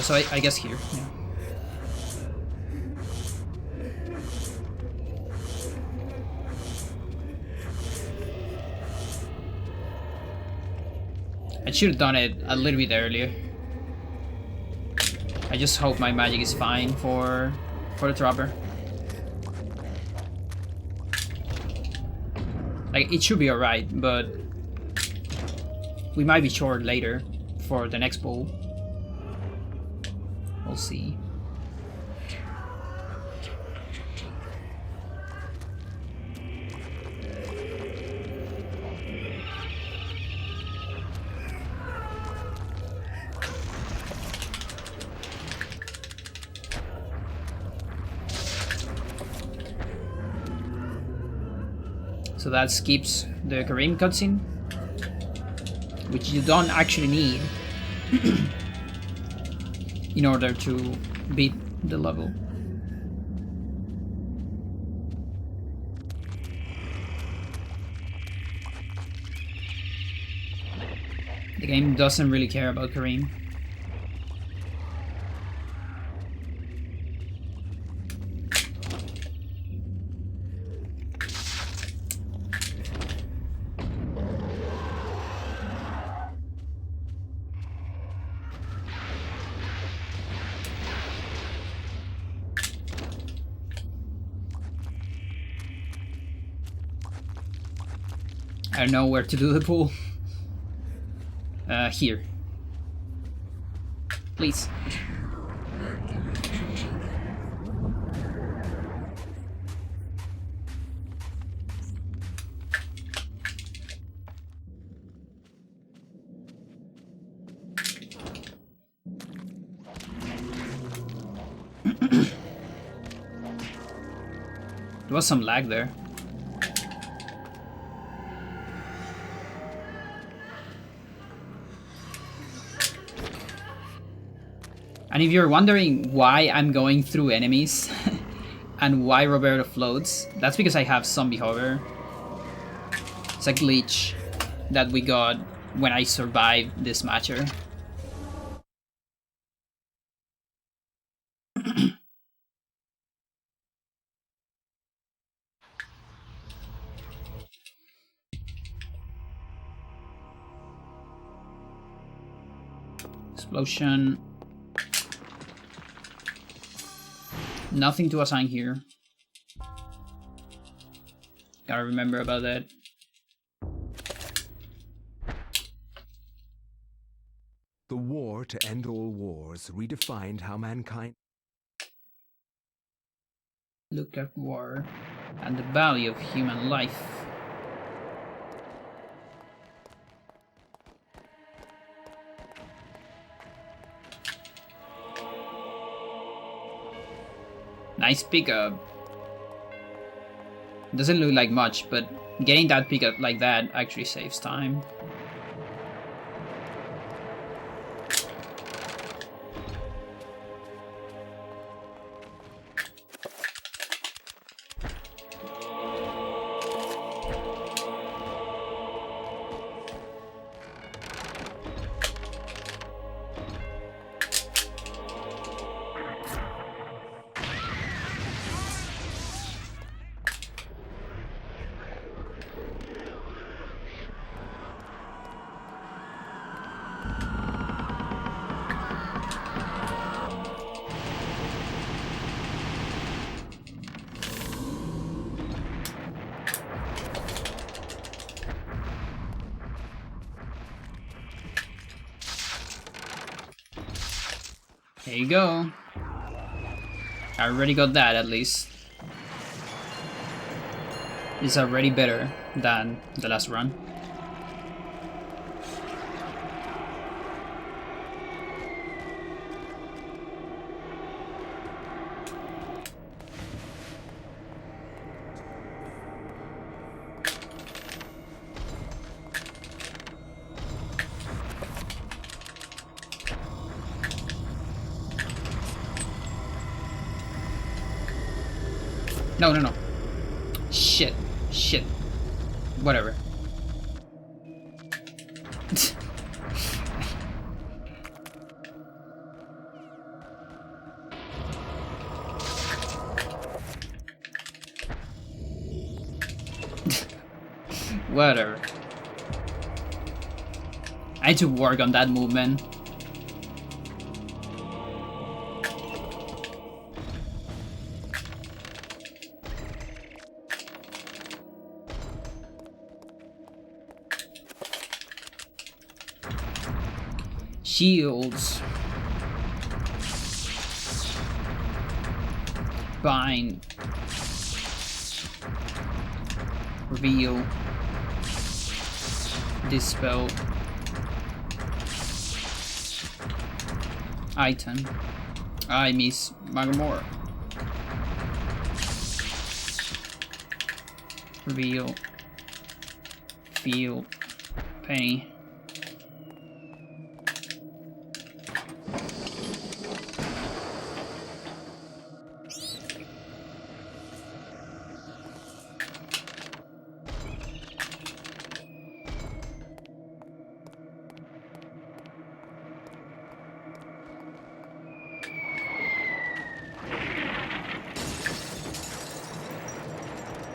So I guess here. Yeah. I should have done it a little bit earlier. I just hope my magic is fine for the trapper. Like, it should be alright, but we might be short later for the next bowl. We'll see. So that skips the Kareem cutscene, which you don't actually need in order to beat the level. The game doesn't really care about Kareem. I don't know where to do the pool. Here. Please. There was some lag there. And if you're wondering why I'm going through enemies and why Roberto floats, that's because I have zombie hover. It's a glitch that we got when I survived this matcher. Explosion. Nothing to assign here. Gotta remember about that. The war to end all wars redefined how mankind... Look at war and the value of human life. Nice pickup. Doesn't look like much, but getting that pickup like that actually saves time. There you go. I already got that at least. It's already better than the last run. No, no, no. Shit. Shit. Whatever. Whatever. I need to work on that movement. Shields. Bind. Reveal. Dispel. Item. I miss Magamore. Reveal. Feel. Penny.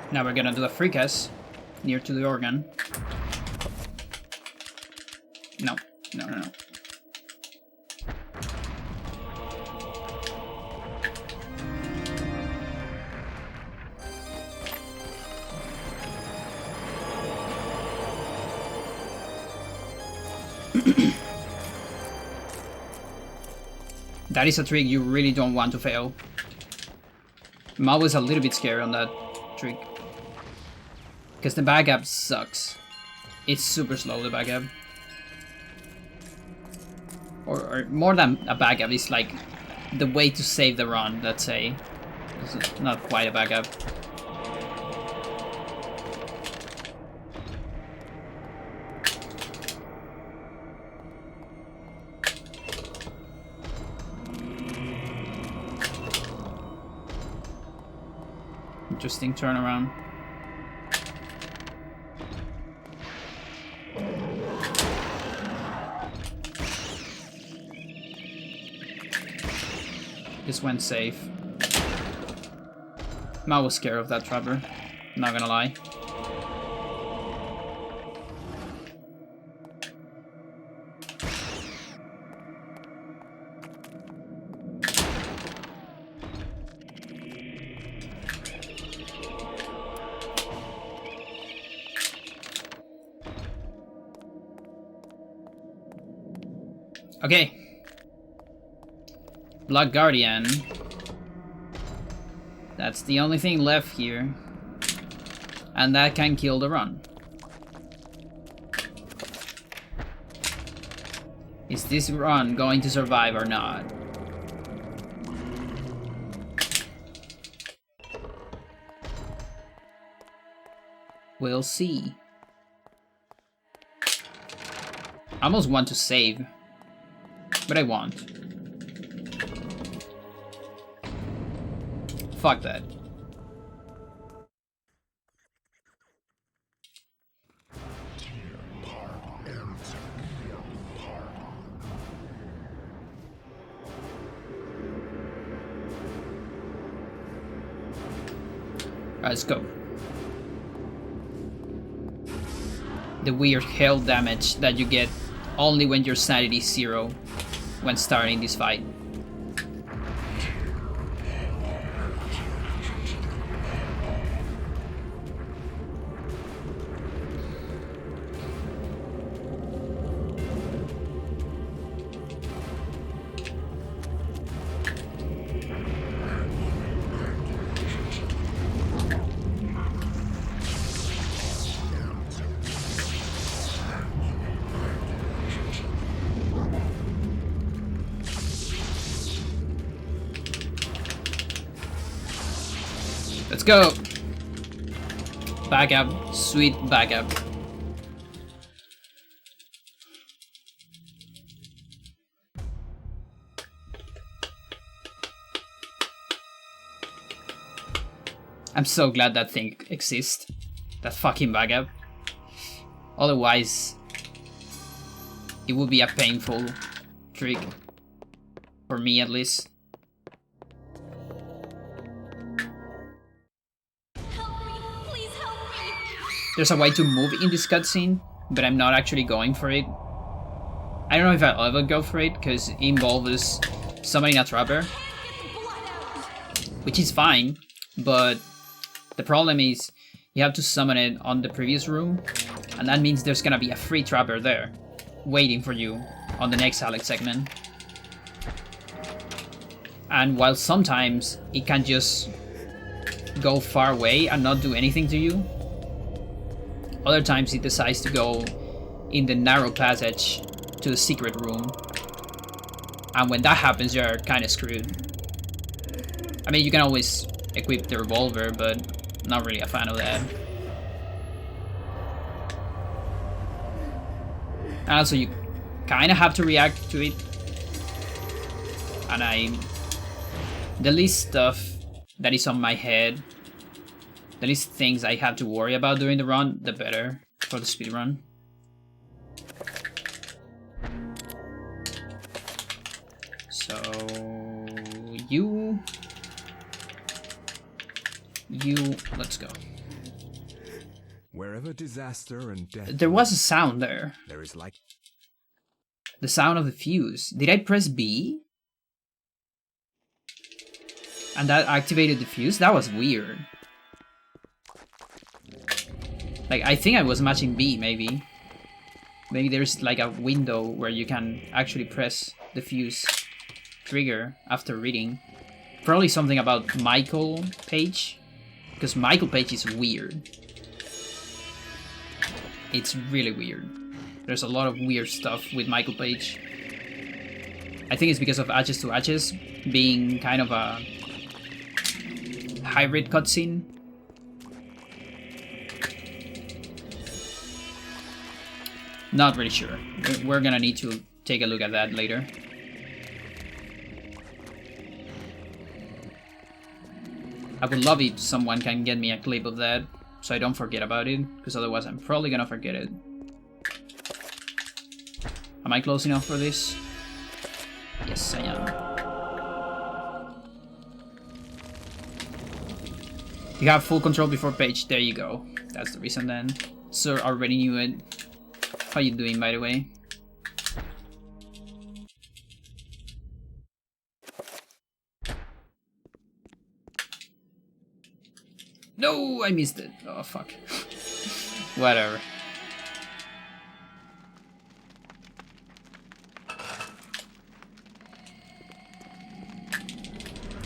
Now we're gonna do a free cast near to the organ. No, no, no, no. That is a trick you really don't want to fail. I'm always a little bit scared on that trick. Because the back up sucks. It's super slow, the back up. Or more than a back up, it's like the way to save the run, let's say. It's not quite a back up. Interesting turnaround. This went safe. I was scared of that trapper, not gonna lie. Okay. Black Guardian. That's the only thing left here. And that can kill the run. Is this run going to survive or not? We'll see. I almost want to save, but I won't. Fuck that. Alright, let's go. The weird health damage that you get only when your sanity is 0 when starting this fight. Let's go! Back up, sweet back up. I'm so glad that thing exists. That fucking back up. Otherwise, it would be a painful trick. For me at least. There's a way to move in this cutscene, but I'm not actually going for it. I don't know if I'll ever go for it, because it involves summoning a trapper. Which is fine, but the problem is you have to summon it on the previous room, and that means there's gonna be a free trapper there, waiting for you on the next Alex segment. And while sometimes it can just go far away and not do anything to you, other times it decides to go in the narrow passage to the secret room. And when that happens, you're kind of screwed. I mean, you can always equip the revolver, but not really a fan of that. And also, you kind of have to react to it. And the least stuff that is on my head, the least things I have to worry about during the run, the better for the speedrun. So you, let's go. Wherever disaster and death. There was a sound there. There is like the sound of the fuse. Did I press B? And that activated the fuse? That was weird. Like, I think I was matching B, maybe. Maybe there's like a window where you can actually press the fuse trigger after reading. Probably something about Michael Page, because Michael Page is weird. It's really weird. There's a lot of weird stuff with Michael Page. I think it's because of Ashes to Ashes being kind of a hybrid cutscene. Not really sure. We're gonna need to take a look at that later. I would love if someone can get me a clip of that so I don't forget about it, because otherwise I'm probably gonna forget it. Am I close enough for this? Yes, I am. You have full control before Page. There you go. That's the reason then. Sir already knew it. How you doing, by the way? No, I missed it. Oh, fuck. Whatever.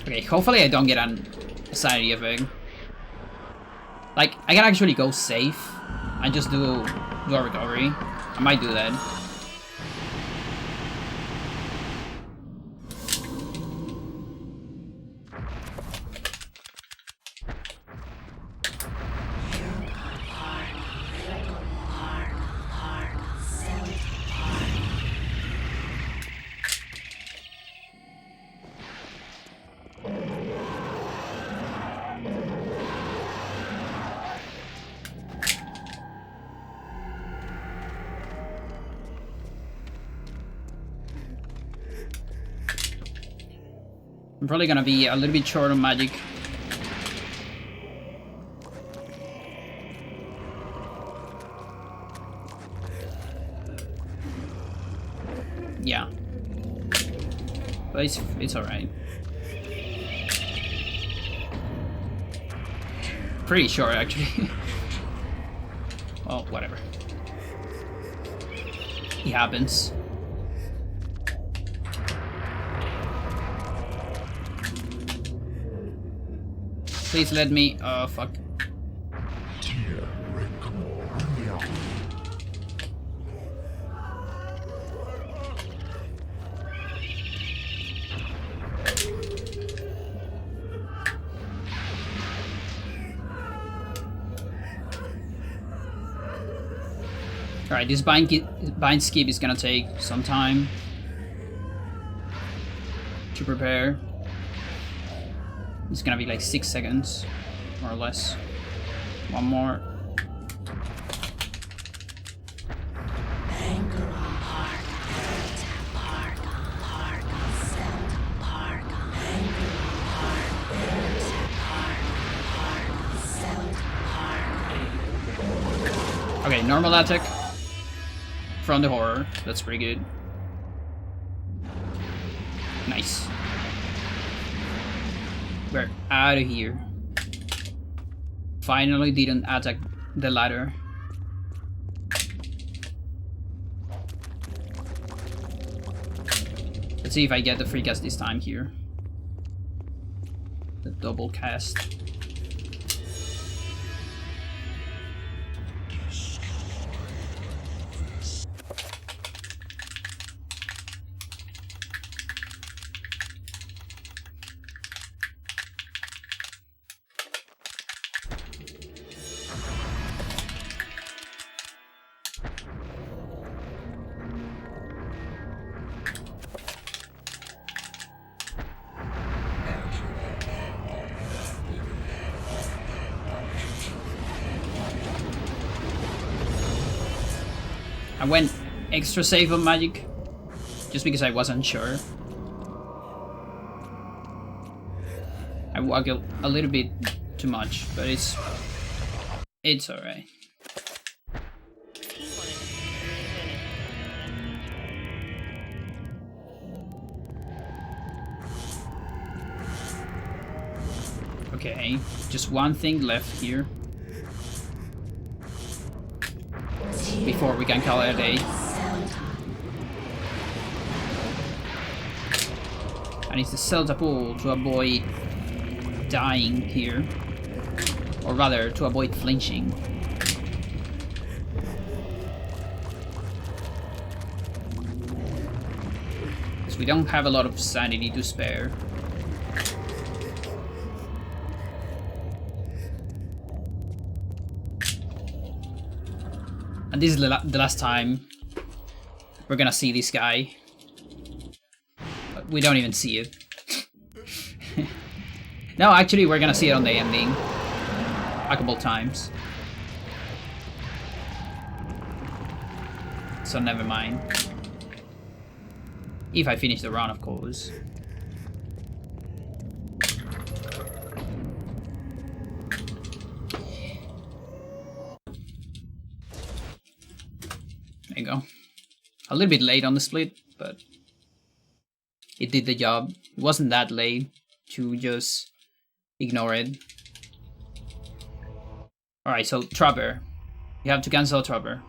Okay, hopefully I don't get a sanity effect. Like, I can actually go safe and just do a recovery. I might do that. I'm probably gonna be a little bit short on magic. Yeah. But it's alright. Pretty short, actually. Well, whatever. It happens. Please let me. Oh, fuck. Alright, this bind skip is gonna take some time to prepare. It's gonna be like 6 seconds, more or less. One more. Okay, normal attack from the horror. That's pretty good. Nice. We're out of here. Finally didn't attack the ladder. Let's see if I get the free cast this time here. The double cast. I went extra safe on magic, just because I wasn't sure. I waggled a little bit too much, but it's alright. Okay, just one thing left here. before we can call it a day. And it's the Celta pool to avoid dying here. Or rather, to avoid flinching. Because we don't have a lot of sanity to spare. And this is the last time we're gonna see this guy. But we don't even see it. No, actually, we're gonna see it on the ending a couple times. So never mind. If I finish the run, of course. There you go. A little bit late on the split, but it did the job. It wasn't that late to just ignore it. Alright, so Trapper. You have to cancel Trapper.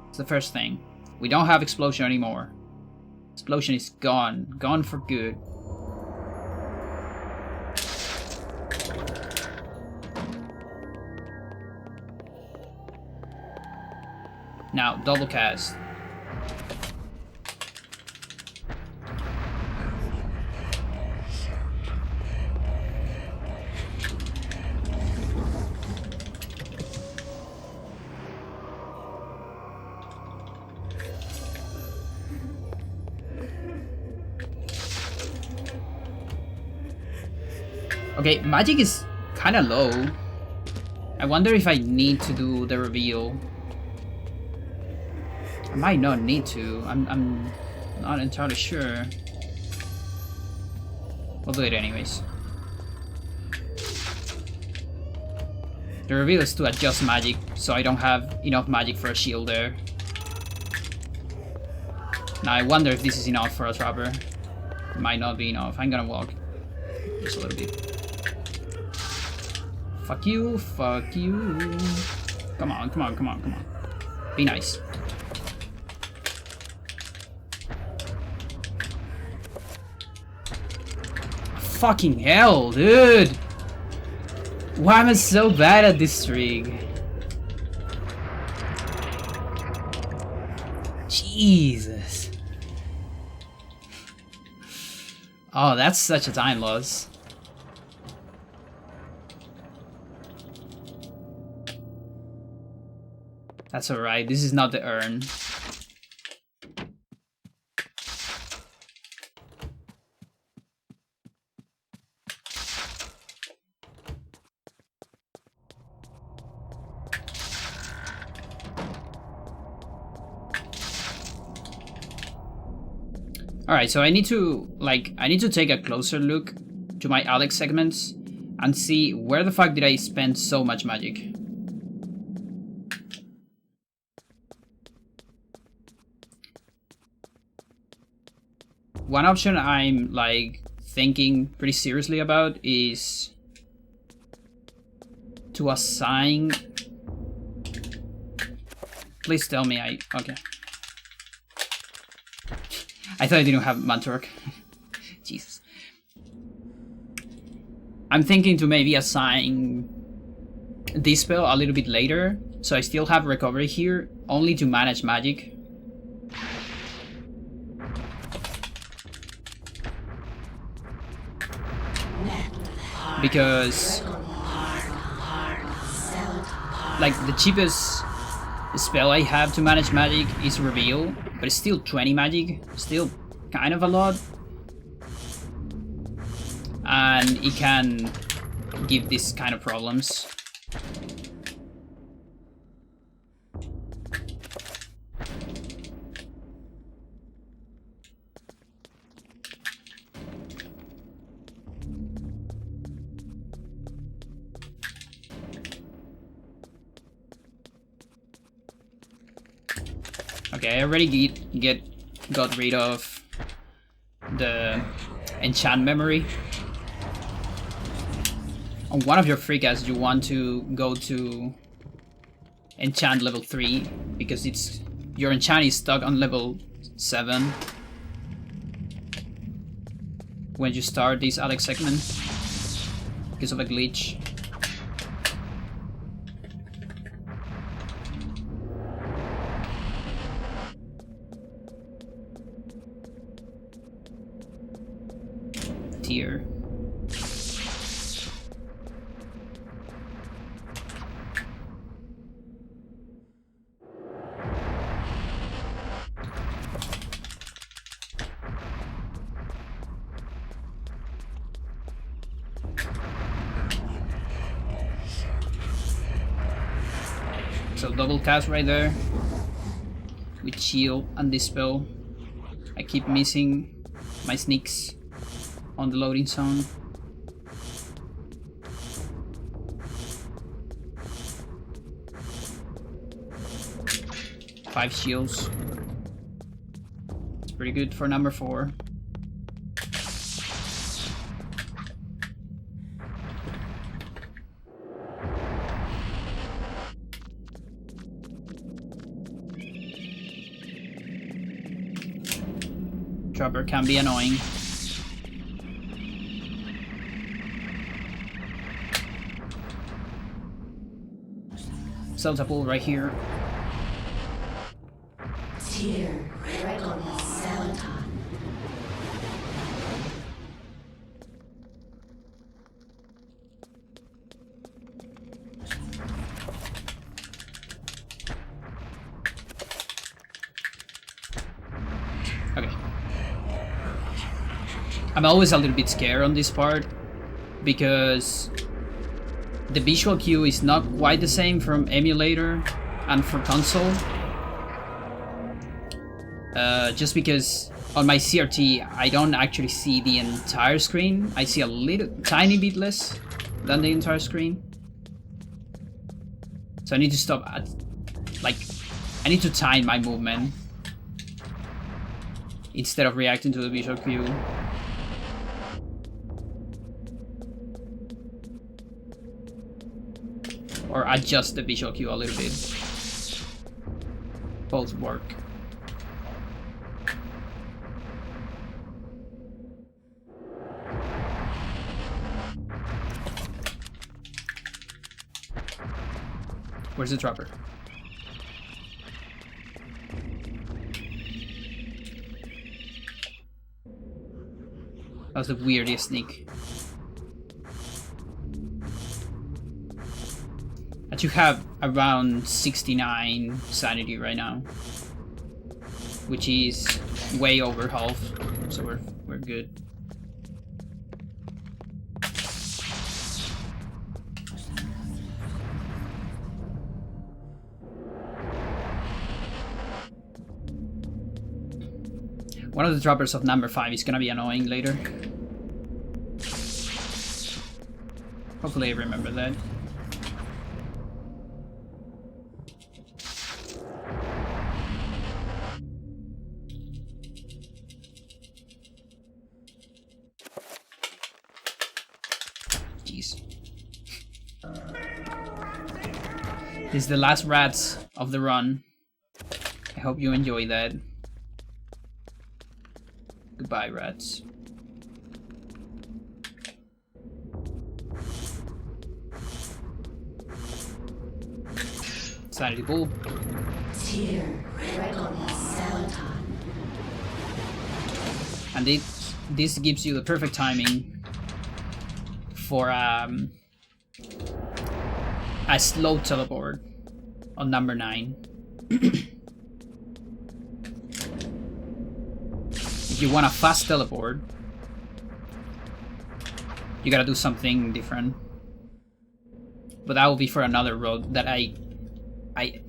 It's the first thing. We don't have Explosion anymore. Explosion is gone. Gone for good. Now, double cast. Okay, magic is kind of low. I wonder if I need to do the reveal. I might not need to. I'm not entirely sure. We'll do it anyways. The reveal is to adjust magic, so I don't have enough magic for a shield there. Now I wonder if this is enough for a Trapper. It might not be enough. I'm gonna walk just a little bit. Fuck you, fuck you. Come on, come on, come on, come on. Be nice. Fucking hell, dude! Why am I so bad at this rig? Jesus. Oh, that's such a time loss. That's alright, this is not the urn. Alright, so I need to take a closer look to my Alex segments and see where the fuck did I spend so much magic. One option I'm like thinking pretty seriously about is to assign. Please tell me okay. I thought I didn't have Mantork. Jesus. I'm thinking to maybe assign this spell a little bit later, so I still have recovery here, only to manage magic. Because like the cheapest spell I have to manage magic is Reveal, but it's still 20 magic, still kind of a lot. And it can give this kind of problems. Okay, I already got rid of the enchant memory. On one of your free casts, you want to go to enchant level 3 because your enchant is stuck on level 7 when you start this Alex segment because of a glitch. Tier. So double cast right there with shield and dispel. I keep missing my sneaks on the loading zone. Five shields. It's pretty good for number 4. Dropper can be annoying. Celta pool right here. Tier Requiem Sanity. Okay. I'm always a little bit scared on this part because the visual cue is not quite the same from emulator and for console. Just because on my CRT I don't actually see the entire screen. I see a little tiny bit less than the entire screen. So I need to stop at, like, I need to time my movement instead of reacting to the visual cue. Or adjust the visual cue a little bit. Both work. Where's the dropper? That was the weirdest sneak. I should have around 69 sanity right now, which is way over half, so we're good. One of the droppers of number 5 is gonna be annoying later. Hopefully I remember that. Jeez. This is the last rats of the run. I hope you enjoy that. Goodbye, rats. Sanity pool. Tier Requiem Sanity. And this gives you the perfect timing for a slow teleport on number 9. If you want a fast teleport, you gotta do something different. But that will be for another road that I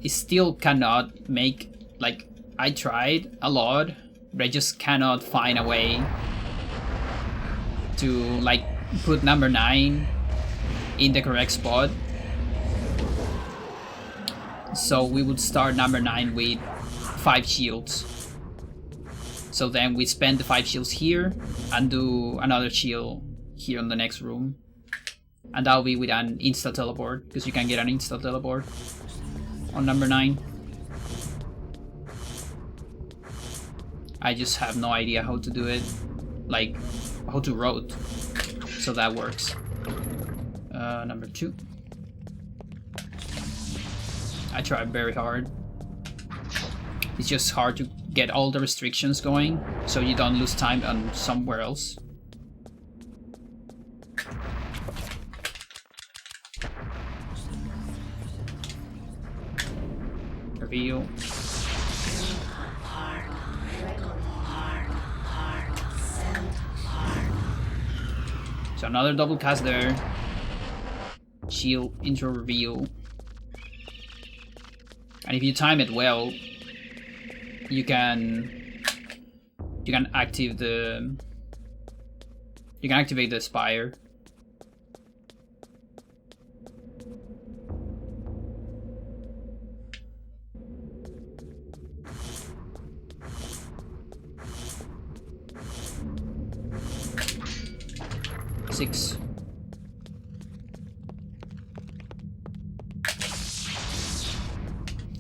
still cannot make. Like, I tried a lot, but I just cannot find a way to, like, put number 9 in the correct spot. So we would start number 9 with 5 shields. So then we spend the 5 shields here and do another shield here in the next room. And that'll be with an insta teleport, because you can get an insta teleport. on number 9. I just have no idea how to do it, like how to route, so that works. Number 2. I tried very hard. It's just hard to get all the restrictions going, so you don't lose time on somewhere else. Reveal. So another double cast there. Shield, intro, reveal. And if you time it well, you can activate the spire. Six.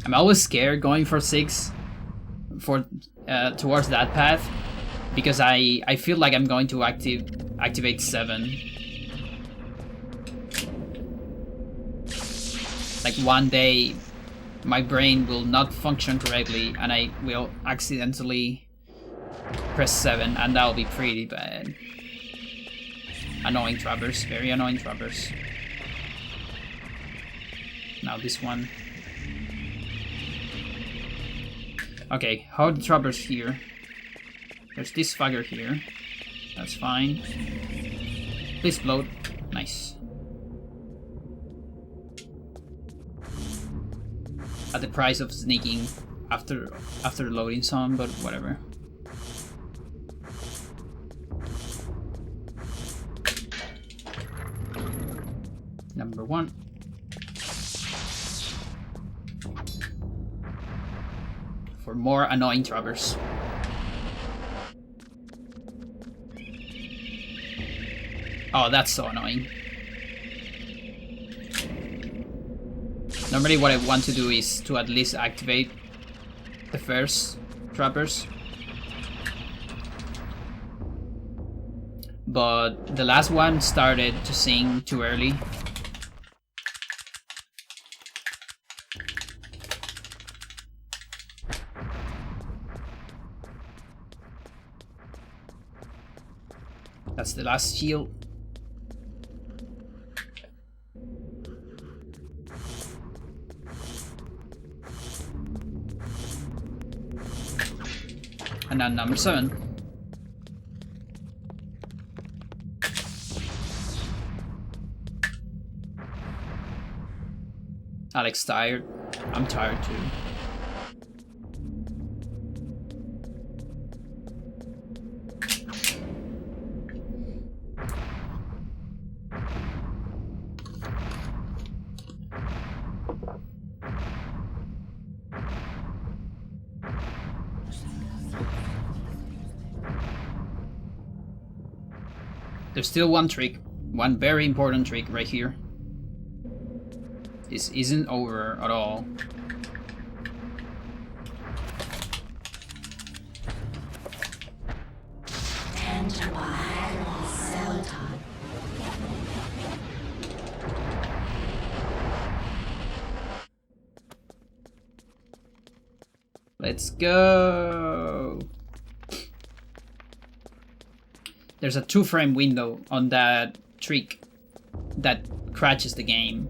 I'm always scared going for 6 towards that path, because I feel like I'm going to activate 7. Like one day my brain will not function correctly and I will accidentally press 7, and that'll be pretty bad. Annoying trappers, very annoying trappers. Now this one. Okay, how are the trappers here? There's this fagger here. That's fine. Please float. Nice. At the price of sneaking after loading some, but whatever. Number 1. For more annoying trappers. Oh, that's so annoying. Normally what I want to do is to at least activate the first trappers. But the last one started to sing too early. That's the last shield. And then number 7. Alex tired. I'm tired too. There's still one trick, one very important trick right here. This isn't over at all. Let's go! There's a 2-frame window on that trick that crashes the game.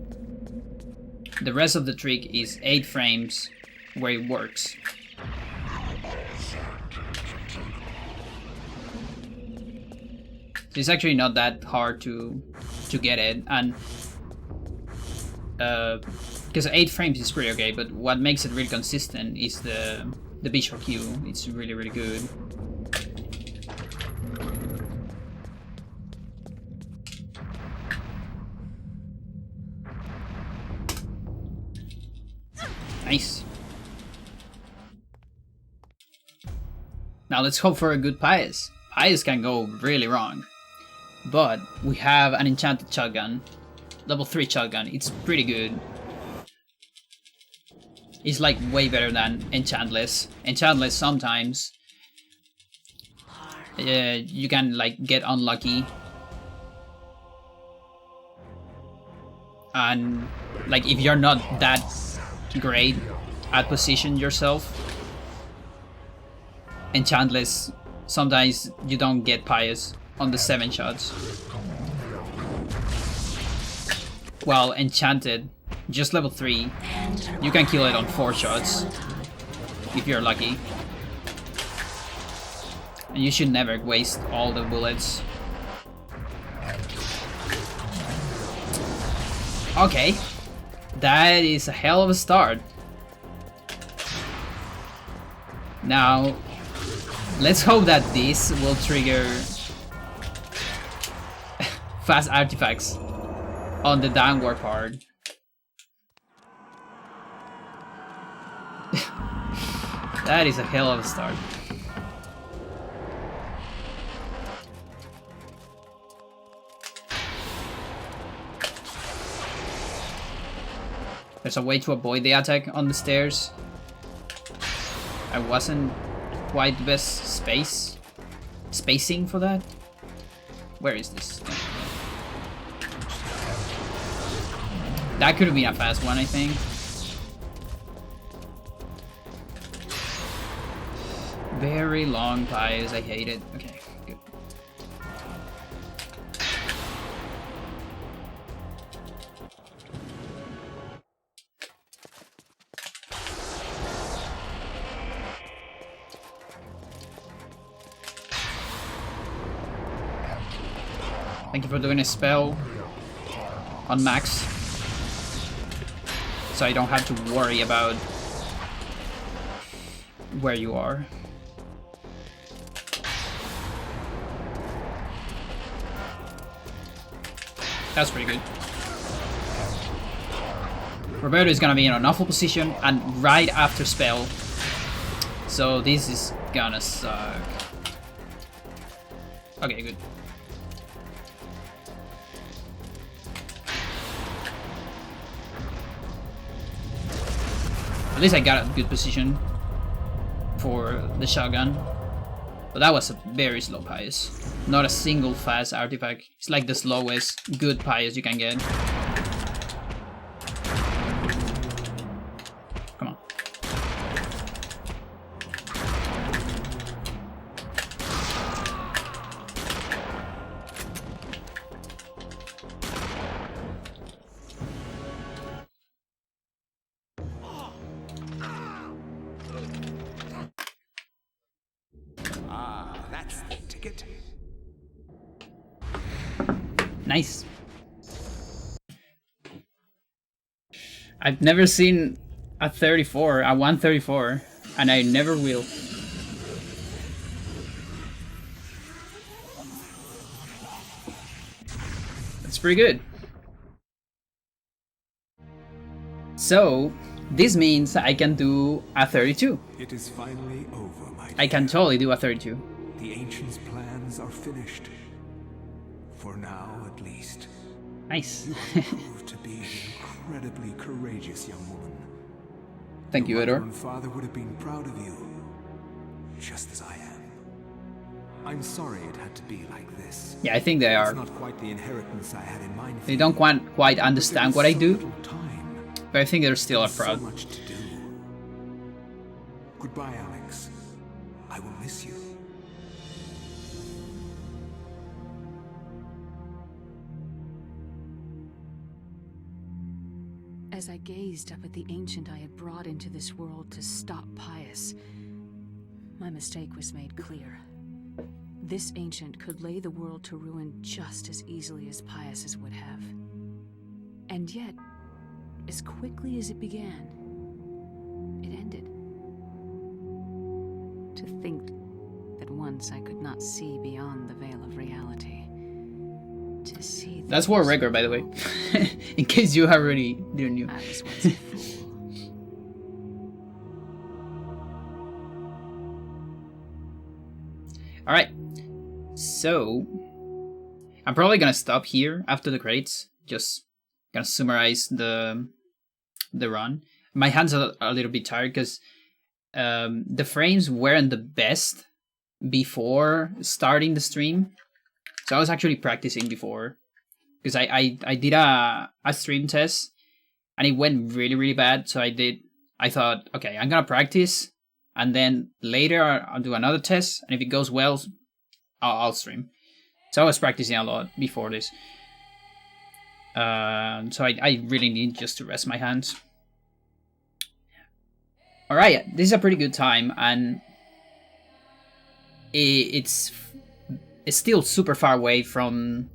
The rest of the trick is 8 frames where it works. It's actually not that hard to get it, and because 8 frames is pretty okay, but what makes it really consistent is the visual cue. It's really, really good. Nice. Now let's hope for a good Pious. Pious can go really wrong. But we have an enchanted shotgun. Level 3 shotgun. It's pretty good. is like way better than Enchantless. Enchantless sometimes you can like get unlucky, and like if you're not that great at position yourself, Enchantless sometimes you don't get pious on the 7 shots. While Enchanted, just level 3, you can kill it on 4 shots if you're lucky. And you should never waste all the bullets. Okay, that is a hell of a start. Now, let's hope that this will trigger fast artifacts on the downward part. That is a hell of a start. There's a way to avoid the attack on the stairs. I wasn't quite the best spacing for that. Where is this? That could have been a fast one, I think. Very long pies, I hate it. Okay, good. Thank you for doing a spell on max, so I don't have to worry about where you are. That's pretty good. Roberto is gonna be in an awful position and right after spell, so this is gonna suck. Okay, good. At least I got a good position for the shotgun. But that was a very slow pious. Not a single fast artifact. It's like the slowest good pious you can get. Come on. That's the ticket. Nice. I've never seen a 34, a 134, and I never will. That's pretty good. So, this means I can do a 32. It is finally over, my dear. I can totally do a 32. The Ancients' plans are finished. For now, at least. Nice. You have proved to be an incredibly courageous young woman. Thank you, Your mother Edor. and father would have been proud of you, just as I am. I'm sorry it had to be like this. Yeah, I think they are. It's not quite the inheritance I had in mind for They you, don't quite but understand there what I is so do, little time, but I think they're still and proud. so much to do. Goodbye, Alex. I will miss you. As I gazed up at the ancient I had brought into this world to stop Pius, my mistake was made clear. This ancient could lay the world to ruin just as easily as Pius's would have. And yet, as quickly as it began, it ended. To think that once I could not see beyond the veil of reality. To see That's War Record, by the way. In case you already knew. I was once a fool. Alright. So, I'm probably gonna stop here after the crates. Just gonna summarize the run. my hands are a little bit tired because the frames weren't the best before starting the stream. So I was actually practicing before, because I did a stream test and it went really, really bad. So I thought, okay, I'm gonna practice, and then later I'll do another test, and if it goes well, I'll stream. So I was practicing a lot before this. So I really need just to rest my hands. Alright, this is a pretty good time, and it's still super far away from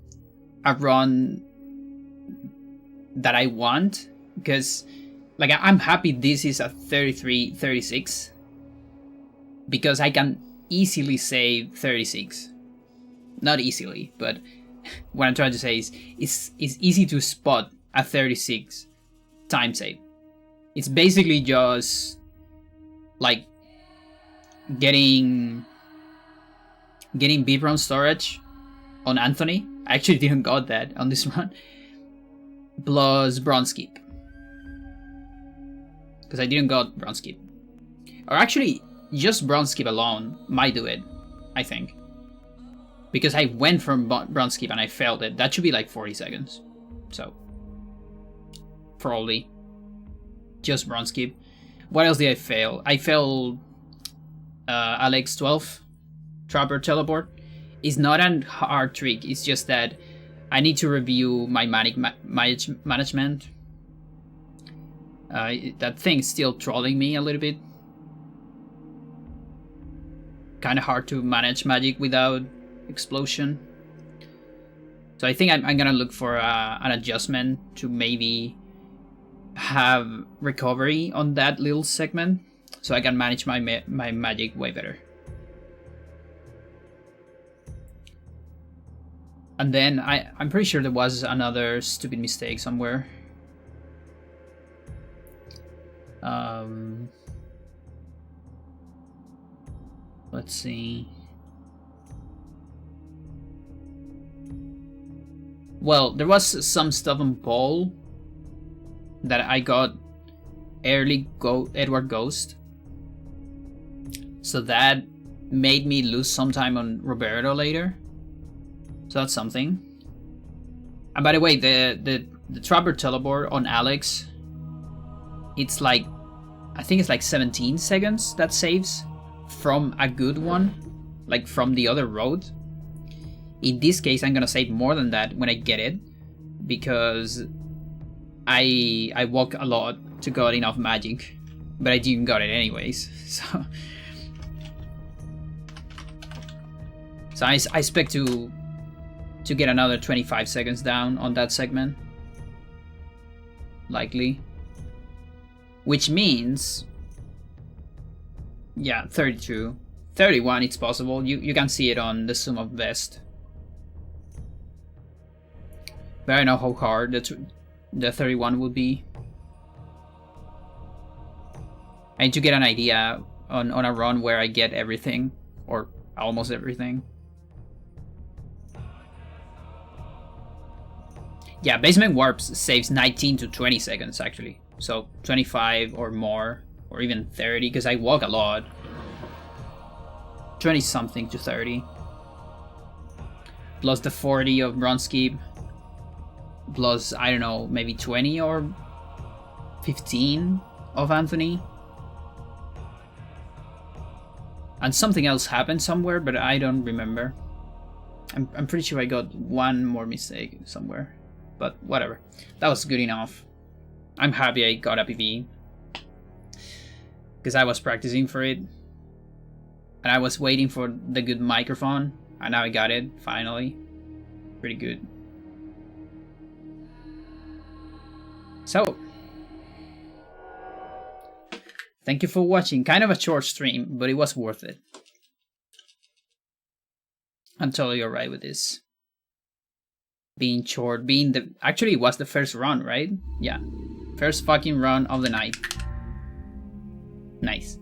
a run that I want, because like I'm happy this is a 33-36, because I can easily save 36. Not easily, but what I'm trying to say is it's easy to spot a 36 time save. It's basically just like getting B-run storage on Anthony. I actually didn't got that on this run. Plus bronze skip, because I didn't got bronze skip. Or actually, just bronze skip alone might do it, I think. Because I went from bronze skip and I failed it. That should be like 40 seconds. So, probably just bronze skip. What else did I fail? I failed Alex 12 Trapper Teleport. It's not a hard trick. It's just that I need to review my manic management. That thing's still trolling me a little bit. Kind of hard to manage magic without explosion. So I think I'm gonna look for an adjustment to maybe have recovery on that little segment, so I can manage my magic way better. And then I'm pretty sure there was another stupid mistake somewhere. Let's see. Well, there was some stuff on Paul that I got early Edward Ghost. So that made me lose some time on Roberto later. So that's something. And by the way, the Trapper Teleport on Alex, it's like, I think it's like 17 seconds that saves from a good one, like from the other road. In this case, I'm gonna save more than that when I get it, because I walk a lot to got enough magic, but I didn't got it anyways. So I expect to get another 25 seconds down on that segment, likely, which means, yeah, 32, 31. It's possible. You can see it on the sum of best. But I don't know how hard the 31 would be. I need to get an idea on a run where I get everything, or almost everything. Yeah, Basement Warps saves 19 to 20 seconds actually. So 25 or more, or even 30, because I walk a lot. 20 something to 30. Plus the 40 of bronze skip. Plus, I don't know, maybe 20 or 15 of Anthony. And something else happened somewhere, but I don't remember. I'm pretty sure I got one more mistake somewhere. But whatever. That was good enough. I'm happy I got a PV. Because I was practicing for it. And I was waiting for the good microphone. And now I got it, finally. Pretty good. So, thank you for watching. Kind of a short stream, but it was worth it. I'm totally alright with this. Being short, actually it was the first run, right? Yeah. First fucking run of the night. Nice.